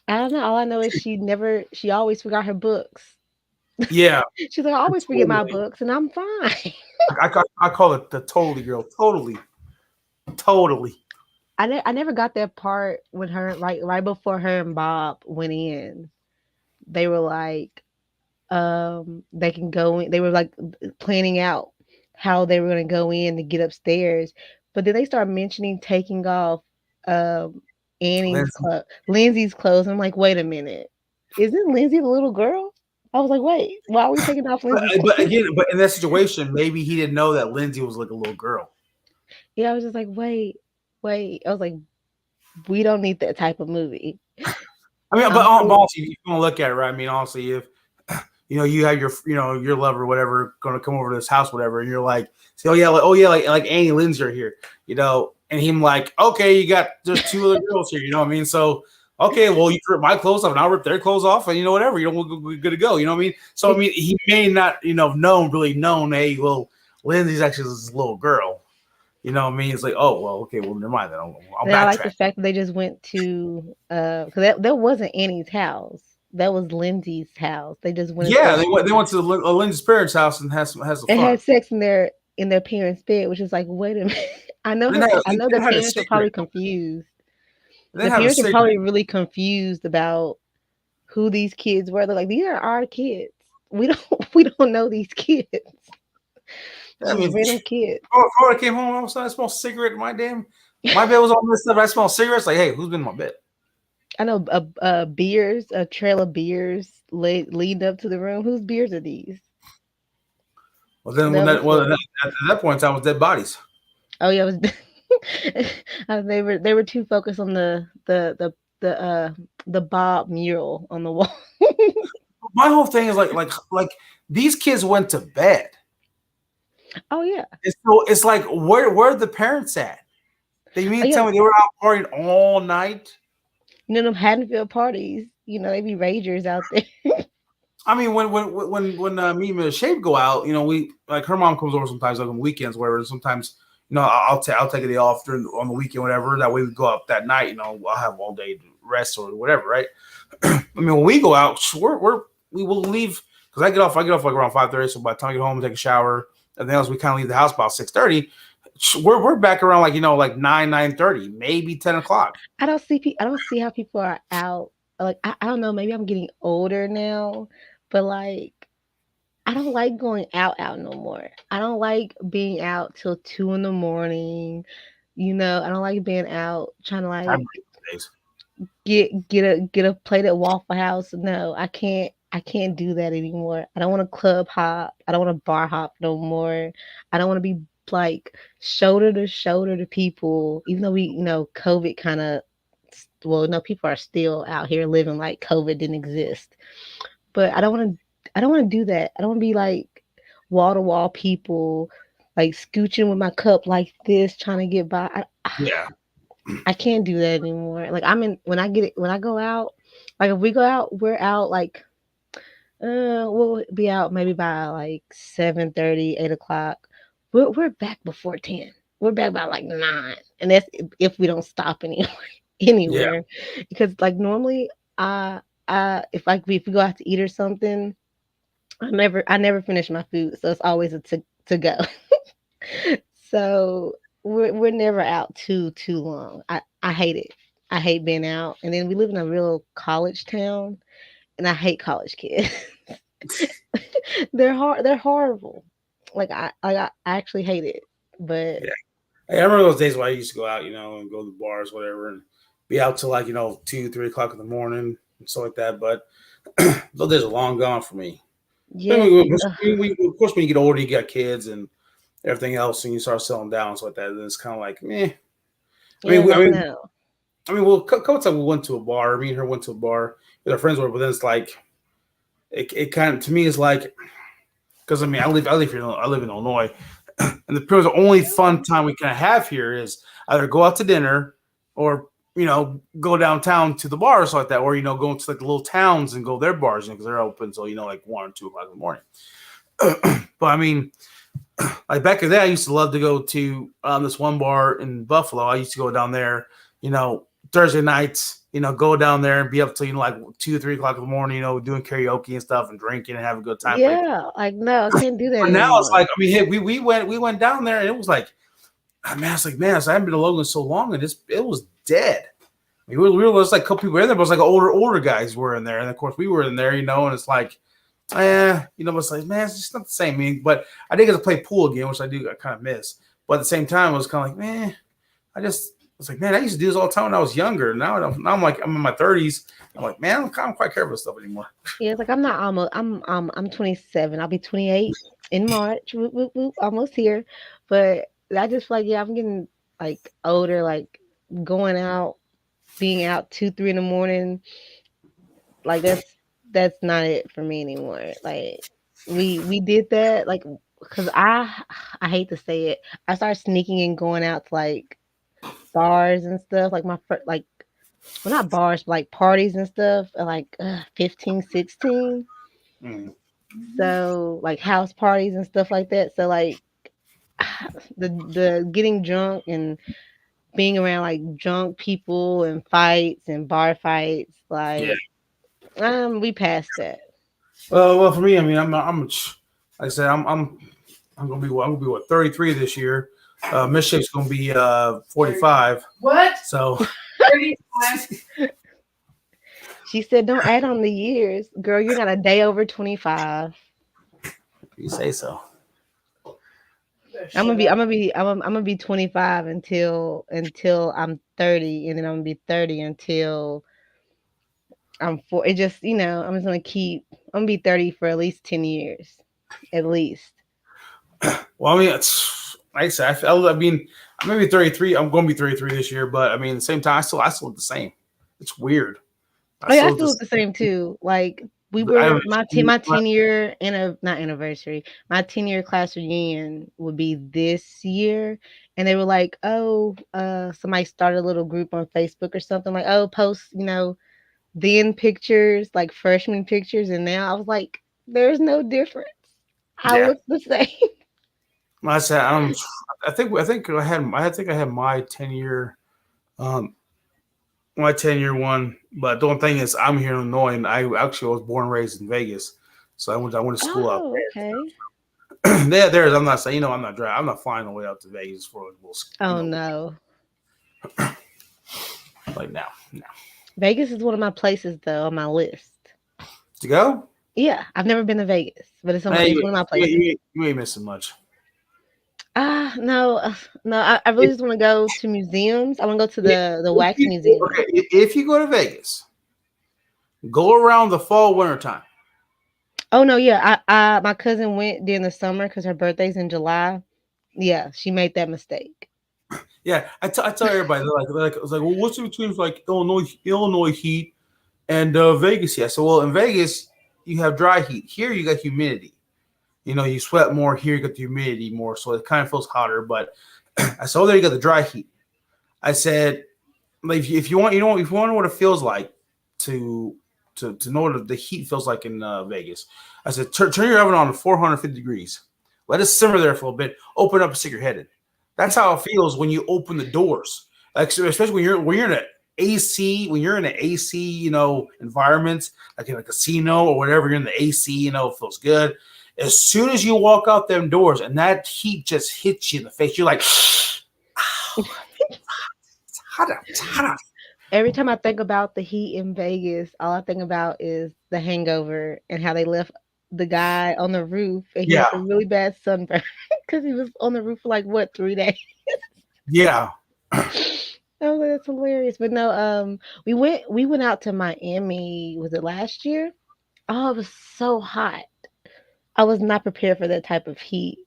I don't know. All I know is she always forgot her books. Yeah, She's like, I always forget my totally. books, and I'm fine. I call it the totally girl. Totally, totally. I never got that part when her right before her and Bob went in. They were like, they can go in. They were like planning out how they were going to go in to get upstairs, but then they start mentioning taking off um Lindsay. Lindsay's clothes. I'm like, wait a minute, isn't Lindsay the little girl? I was like, wait, why are we taking off Lindsay's But clothes? again, but in that situation, maybe he didn't know that Lindsay was like a little girl. Yeah, I was just like, wait. I was like, we don't need that type of movie. I mean, but I'm pretty. honestly, if you want to look at it, right? I mean, honestly, if you have your your lover, whatever, going to come over to this house, whatever, and you're like, say, oh yeah, like Annie and Lindsay are here, and him like, okay, you got there's two other girls here, what I mean? So okay, well, you rip my clothes off, and I'll rip their clothes off, and whatever, we're good to go, you know what I mean? So I mean, he may not, known, hey, well, Lindsay's actually this little girl, you know what I mean? It's like, oh well, okay, well, never mind then, I'll And I like backtrack. the fact that they just went to because that wasn't Annie's house. That was Lindsay's house. They just went into Yeah, they went to Lindsay's parents' house and has some and fun. had sex in their parents' bed, which is like, wait a minute. And then I know the they had a parents are cigarette. probably confused. And then The have a parents are cigarette. probably really confused about who these kids were. They're like, these are our kids. We don't we don't know these kids. I Just mean, random kids. before I came home, all of a sudden I smelled cigarette in my bed was all messed up. I smelled cigarettes. Like, hey, who's been in my bed? I know beers, a trail of beers leading up to the room. Whose beers are these? Well, then when That that was well the at that point in time was dead bodies. Oh yeah, it was they were too focused on the Bob mural on the wall. My whole thing is like these kids went to bed. Oh yeah. It's like where are the parents at? They Oh mean to yeah. tell me they were out partying all night. Them Haddonfield parties, they be ragers out there. I mean, when me and Miss Shape go out, we like her mom comes over sometimes like on weekends, whatever. Sometimes, I'll take a day off on the weekend, whatever. That way we go out that night. I'll have all day to rest or whatever, right? I mean, when we go out, we will leave because I get off like around 5:30. So by the time I get home, take a shower, and then else we kind of leave the house about 6:30. We're back around like 9:30, maybe 10 o'clock. I don't see how people are out. Like I don't know, maybe I'm getting older now, but like I don't like going out no more. I don't like being out till 2 in the morning. I don't like being out trying to I'm like days. get a plate at Waffle House. No, I can't do that anymore. I don't want to club hop. I don't want to bar hop no more. I don't want to be like shoulder to shoulder to people. Even though COVID kind of, well, no, people are still out here living like COVID didn't exist. But I don't want to do that. I don't want to be like wall to wall people, like scooching with my cup like this, trying to get by. Yeah, I can't do that anymore. Like when I go out, like if we go out, we're out like we'll be out maybe by like 7:30, 8 o'clock. We're back before 10. We're back by like 9. And that's if we don't stop anywhere yeah, anywhere. Because like normally if we go out to eat or something, I never finish my food. So it's always a to go. So we're never out too long. I hate it. I hate being out. And then we live in a real college town, and I hate college kids. They're horrible. I actually hate it. But Yeah. Hey, I remember those days when I used to go out, and go to bars, whatever, and be out till like 2, 3 o'clock in the morning and stuff like that. But those days are long gone for me. Then yes, like of course, when you get older, you got kids and everything else, and you start settling down, so like that. Then it's kind of like, meh. I yeah, mean, like no. well, a couple times we went to a bar. Me and her went to a bar with our friends, were, but then it's like, it kind of to me is like, because I live here, I live in Illinois, and the only fun time we can have here is either go out to dinner or go downtown to the bar or something like that, or go into like the little towns and go to their bars because they're open until like 1 or 2 o'clock in the morning. But I mean, like back in the day, I used to love to go to this one bar in Buffalo. I used to go down there, Thursday nights, go down there and be up till like 2 or 3 o'clock in the morning, doing karaoke and stuff and drinking and having a good time. Yeah, like no, I can't do that But now it's anymore. like, I mean, hey, we went down there and it was like, man, it's like, man, I haven't been to Logan so long and it was dead. I mean, we were just like a couple people in there, but it was like older guys were in there, and of course we were in there, and it's like, it's like, man, it's just not the same. I mean, but I did get to play pool again, which I kind of miss. But at the same time, I was kind of like, man, I was like, man, I used to do this all the time when I was younger. Now I'm like, I'm in my 30s. I'm like, man, I don't quite care about stuff anymore. Yeah, it's like I'm not almost. I'm 27. I'll be 28 in March. Whoop, whoop, whoop, almost here. But I just feel like yeah, I'm getting like older. Like going out, being out 2, 3 in the morning. Like that's not it for me anymore. Like we did that like because I hate to say it. I started sneaking and going out to like bars and stuff. Like like well not bars, but like parties and stuff. At like 15, 16. Mm. So like house parties and stuff like that. So like the getting drunk and being around like drunk people and fights and bar fights, Yeah. like we passed that. Well, for me, I mean, like I said, I'm gonna be what 33 this year. Mischief's gonna be 45. What? So 35? She said, "Don't add on the years, girl. You're not a day over 25." you say so. I'm gonna be 25 until I'm 30, and then I'm gonna be 30 until I'm four. It just I'm just gonna keep. I'm gonna be 30 for at least 10 years, at least. Well, I mean, like I said, I mean, I'm maybe 33. I'm going to be 33 this year, but I mean, at the same time, I still look the same. It's weird. I Oh yeah, I still look still look the same too. Like we I were haven't my changed 10 year not anniversary. My 10-year class reunion would be this year, and they were like, "Oh, somebody started a little group on Facebook or something like, oh, post then pictures like freshman pictures," and now I was like, "There's no difference. I yeah. look the same." Like I said, I think I had um my 10 year one, but the one thing is I'm here in Illinois, and I actually was born and raised in Vegas, so I went to school out Oh, okay. there. There's I'm not saying I'm not driving, I'm not flying all the way out to Vegas for a little, Oh no. like now. Vegas is one of my places though on my list. To go? Yeah, I've never been to Vegas, but Hey, it's one of my places. you ain't missing much. No, no. I really If, just want to go to museums. I want to go to if, the if wax you, museum. okay, if you go to Vegas, go around the fall winter time. Oh no, yeah. I my cousin went during the summer because her birthday's in July. Yeah, she made that mistake. Yeah, I tell everybody I was like, well, what's the between like Illinois heat and Vegas? Yeah, so well in Vegas you have dry heat. Here you got humidity. You sweat more. Here you got the humidity more, so it kind of feels hotter. But I saw there you got the dry heat. I said, like, if you want, if you want to know what it feels like to to know what the heat feels like in Vegas, I said, turn your oven on to 450 degrees. Let it simmer there for a bit. Open up and stick your head in. That's how it feels when you open the doors. Like especially when you're in an AC, when you're in an AC, environment, like in a casino or whatever, you're in the AC, it feels good. As soon as you walk out them doors and that heat just hits you in the face, you're like, It's hot out. It's hot out. Every time I think about the heat in Vegas, all I think about is The Hangover and how they left the guy on the roof and he Yeah, had the really bad sunburn because he was on the roof for like what 3 days. yeah, I was like, that's hilarious. But no, we went out to Miami. Was it last year? Oh, it was so hot. I was not prepared for that type of heat.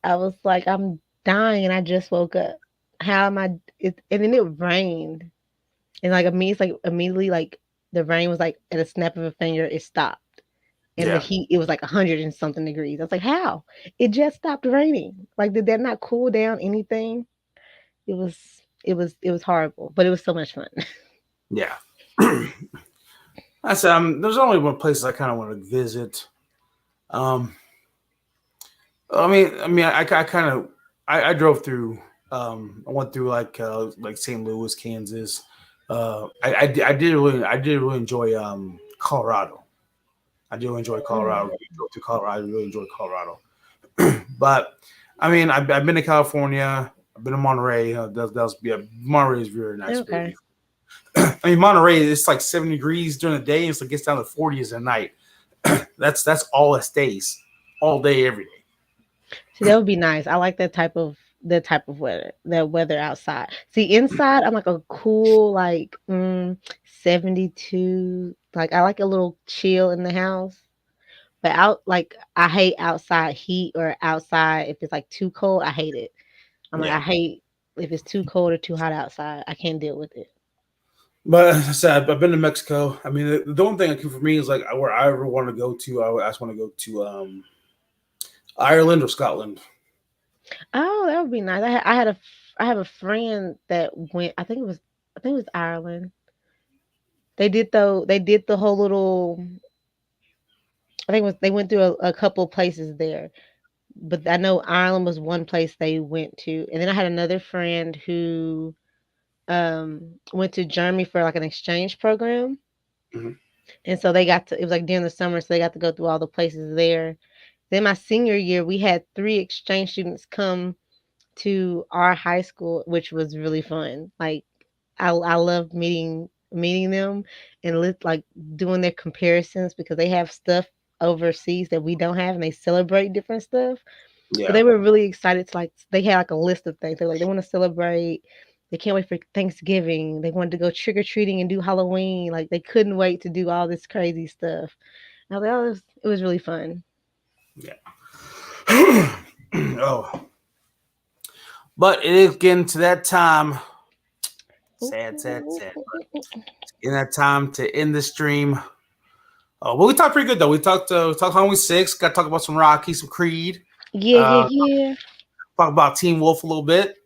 I was like, I'm dying, and I just woke up. How am I? And then it rained, and like it's like immediately, like the rain was like at a snap of a finger, it stopped, and the yeah, heat, it was like 100 and something degrees. I was like, how? It just stopped raining. Like, did that not cool down anything? It was, it was horrible, but it was so much fun. yeah. I said, there's only one place I kind of want to visit. Um, I kind of, I drove through. I went through like St. Louis, Kansas. I did really enjoy Colorado. I do enjoy Colorado. Mm. I drove to Colorado. I really enjoy Colorado. But I've been to California. I've been to Monterey. Monterey is very nice, very Okay. beautiful. Monterey, it's like 70 degrees during the day, and it gets down to 40s at night. That's all it stays, all day, every day. See, that would be nice. I like that type of weather, that weather outside. See, inside, I'm like a cool, like 72. Like, I like a little chill in the house. But out, like, I hate outside heat or outside if it's like too cold. I hate it. I'm like, Yeah. I hate if it's too cold or too hot outside. I can't deal with it. But as I said, I've been to Mexico. I mean, the only thing for me is like where I ever want to go to. I just want to go to Ireland or Scotland. Oh, that would be nice. I have a friend that went. I think it was Ireland. They did the whole little. I think it was they went through a couple places there, but I know Ireland was one place they went to, and then I had another friend who went to Germany for like an exchange program, Mm-hmm. and so it was like during the summer, so they got to go through all the places there. Then my senior year, we had 3 exchange students come to our high school, which was really fun. Like, I love meeting them and like doing their comparisons because they have stuff overseas that we don't have, and they celebrate different stuff. But Yeah, they were really excited to, like, they had like a list of things. They're like, they want to celebrate. They can't wait for Thanksgiving. They wanted to go trick or treating and do Halloween. Like, they couldn't wait to do all this crazy stuff. And I was like, oh, it was really fun. yeah. Oh, but it is getting to that time. Sad, sad, sad. But in that time to end the stream. Well, we talked pretty good though. We talked Halloween 6. Got to talk about some Rocky, some Creed. Yeah, yeah, Uh, yeah. talk about Team Wolf a little bit.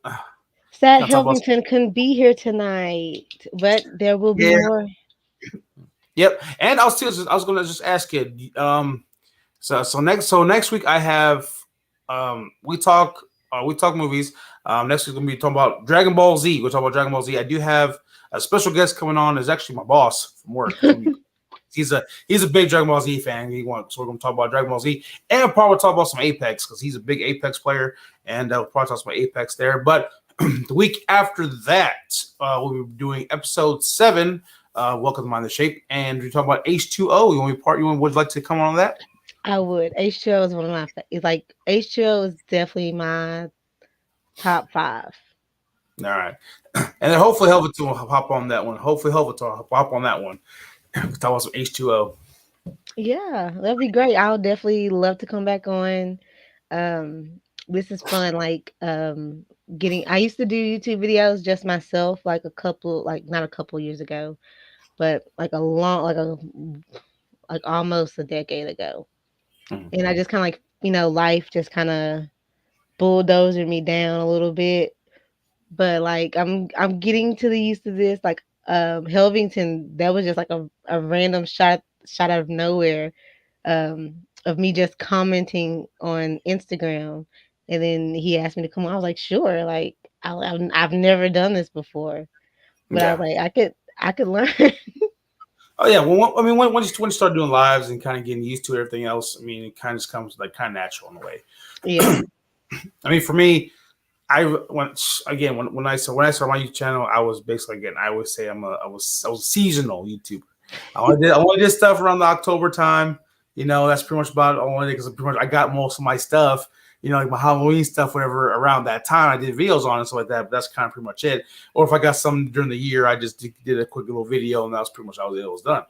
Sad Got to talk about Helvington couldn't be here tonight, but there will be yeah. more. Yep. And I was gonna just ask you. So next week I have we talk movies. Next week we're gonna be talking about Dragon Ball Z. We'll talk about Dragon Ball Z. I do have a special guest coming on. Is actually my boss from work. He's a big Dragon Ball Z fan. So we're gonna talk about Dragon Ball Z, and we'll probably talk about some Apex because he's a big Apex player, and we'll probably talk about Apex there. But the week after that, we'll be doing episode 7. Welcome to Mind the Shape, and we talk about H2O. Would you like to come on that? I would. H2O is one of my. It's like H2O is definitely my top 5. All right, and then hopefully Helveton will hop on that one. Hopefully Helveton will hop on that one. Talk about some H2O. Yeah, that'd be great. I'll definitely love to come back on. Um, this is fun. Like, getting. I used to do YouTube videos just myself, like not a couple years ago, but like like almost a decade ago. Mhm. And I just kind of, like, life just kind of bulldozed me down a little bit. But like, I'm getting to the used to this. Like, Hellvington, that was just like a random shot out of nowhere, um, of me just commenting on Instagram, and then he asked me to come on. I was like, sure. Like, I've never done this before, but I Yeah. was like, I could learn. Oh yeah. Well, I mean, when you start doing lives and kind of getting used to everything else, I mean, it kind of just comes like kind of natural in a way. Yeah. I mean, for me, I when again when I started my YouTube channel, I was basically again I always say I was a seasonal YouTuber. I only did stuff around the October time. That's pretty much about it. Only because pretty much I got most of my stuff. Like my Halloween stuff, whatever. Around that time, I did videos on it and stuff like that. But that's kind of pretty much it. Or if I got some during the year, I just did a quick little video, and that was pretty much how it was done.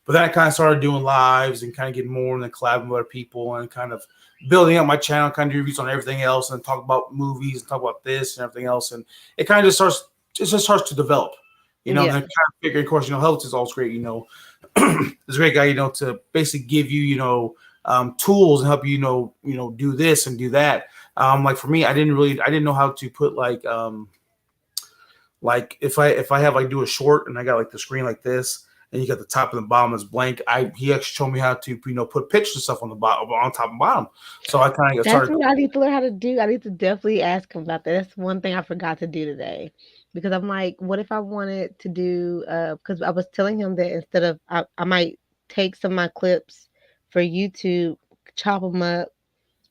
But then I kind of started doing lives and kind of getting more and then collabing with other people and kind of building up my channel, kind of do reviews on everything else and talk about movies and talk about this and everything else. And it just starts to develop, and Yeah. then kind of figure, of course, Health is always great, this great guy, to basically give you, tools and help you, do this and do that. Like for me, I didn't know how to put like if I have like do a short and I got like the screen like this and you got the top and the bottom is blank. He actually showed me how to put pictures and stuff on the bottom, on top and bottom. So I kind of That's started. what I need to learn how to do. I need to definitely ask him about that. That's one thing I forgot to do today. Because I'm like, what if I wanted to do because I was telling him that instead of I might take some of my clips for YouTube, chop them up,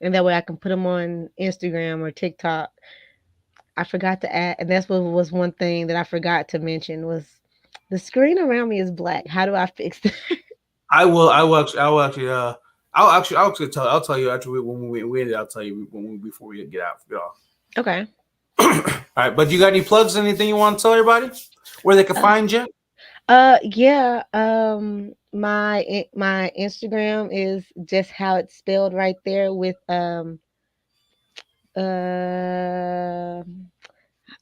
and that way I can put them on Instagram or TikTok. I forgot to add, and that's what was one thing that I forgot to mention was the screen around me is black. How do I fix that? I will actually tell. I'll tell you actually when we end it. I'll tell you before we get off. Okay. All right, but you got any plugs? Anything you want to tell everybody where they can Uh, find you? yeah. My Instagram is just how it's spelled right there with uh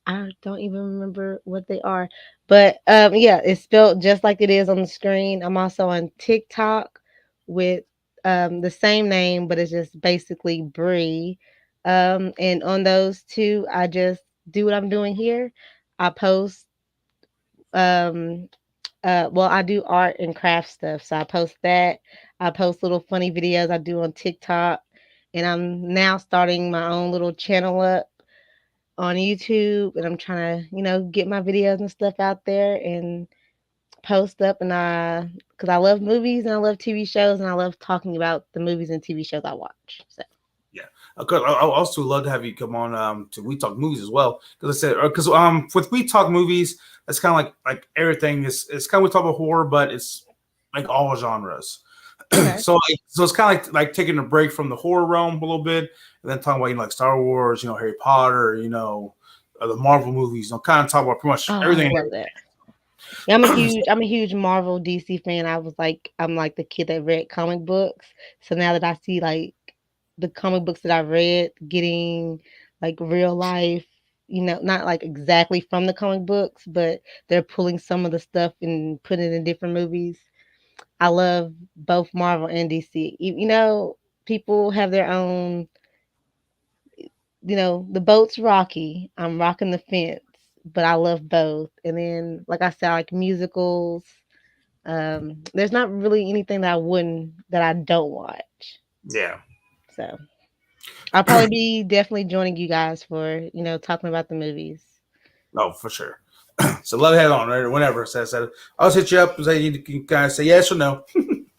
I don't even remember what they are. But yeah, it's spelled just like it is on the screen. I'm also on TikTok with the same name, but it's just basically Bree. And on those two, I just do what I'm doing here. I post um well, I do art and craft stuff. So I post that. I post little funny videos I do on TikTok. And I'm now starting my own little channel up on YouTube, and I'm trying to, get my videos and stuff out there and post up. And because I love movies and I love TV shows and I love talking about the movies and TV shows I watch. So, Yeah, I also love to have you come on to We Talk Movies as well. Because I said because with We Talk Movies, it's kind of like everything is. It's kind of we talk about horror, but it's like all genres. okay. So it's kind of like taking a break from the horror realm a little bit, and then talking about like Star Wars, Harry Potter, the Marvel movies, kind of talk about pretty much Oh, I everything. love that. Yeah, I'm a huge Marvel DC fan. I'm like the kid that read comic books. So now that I see like the comic books that I've read getting like real life, not like exactly from the comic books, but they're pulling some of the stuff and putting it in different movies. I love both Marvel and DC. People have their own, the boat's rocky. I'm rocking the fence, but I love both. And then, like I said, I like musicals. There's not really anything that I don't watch. Yeah, So I'll probably be definitely joining you guys for, talking about the movies. no, for sure. So love head on right whenever. So I'll hit you up and say you can kind of say yes or no.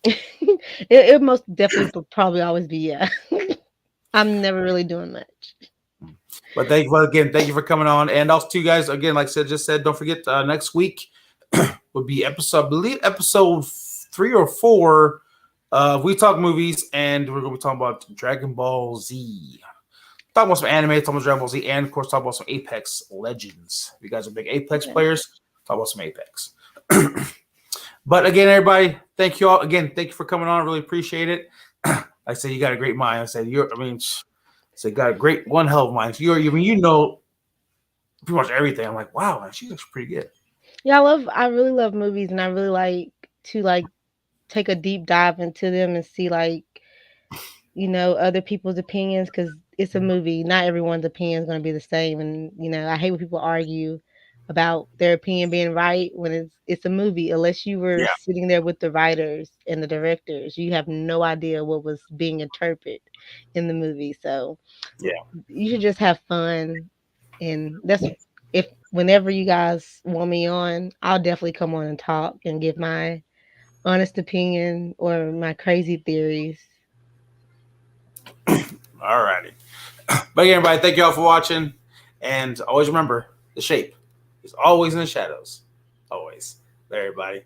It most definitely probably always be yeah. I'm never really doing much. But thank you for coming on, and also to you guys again. Like I said, just said, don't forget next week would be episode, I believe, episode 3 or 4. We talk movies, and we're going to be talking about Dragon Ball Z. Talk about some anime, talk about Dragon Ball Z, and of course, talk about some Apex Legends. If you guys are big Apex Okay. players, talk about some Apex. But again, everybody, thank you all. Again, thank you for coming on. I really appreciate it. I said you got a great mind. I said so you got a great one hell of mind. Pretty much everything. I'm like, wow, man, she looks pretty good. Yeah, I really love movies and I really like to like take a deep dive into them and see like, other people's opinions because it's a movie. Not everyone's opinion is going to be the same. And, I hate when people argue about their opinion being right when it's a movie. Unless you were Yeah, sitting there with the writers and the directors, you have no idea what was being interpreted in the movie. So yeah. you should just have fun. And that's if whenever you guys want me on, I'll definitely come on and talk and give my honest opinion or my crazy theories. All righty. But again, everybody, thank you all for watching. And always remember, the shape is always in the shadows. Always. There, everybody.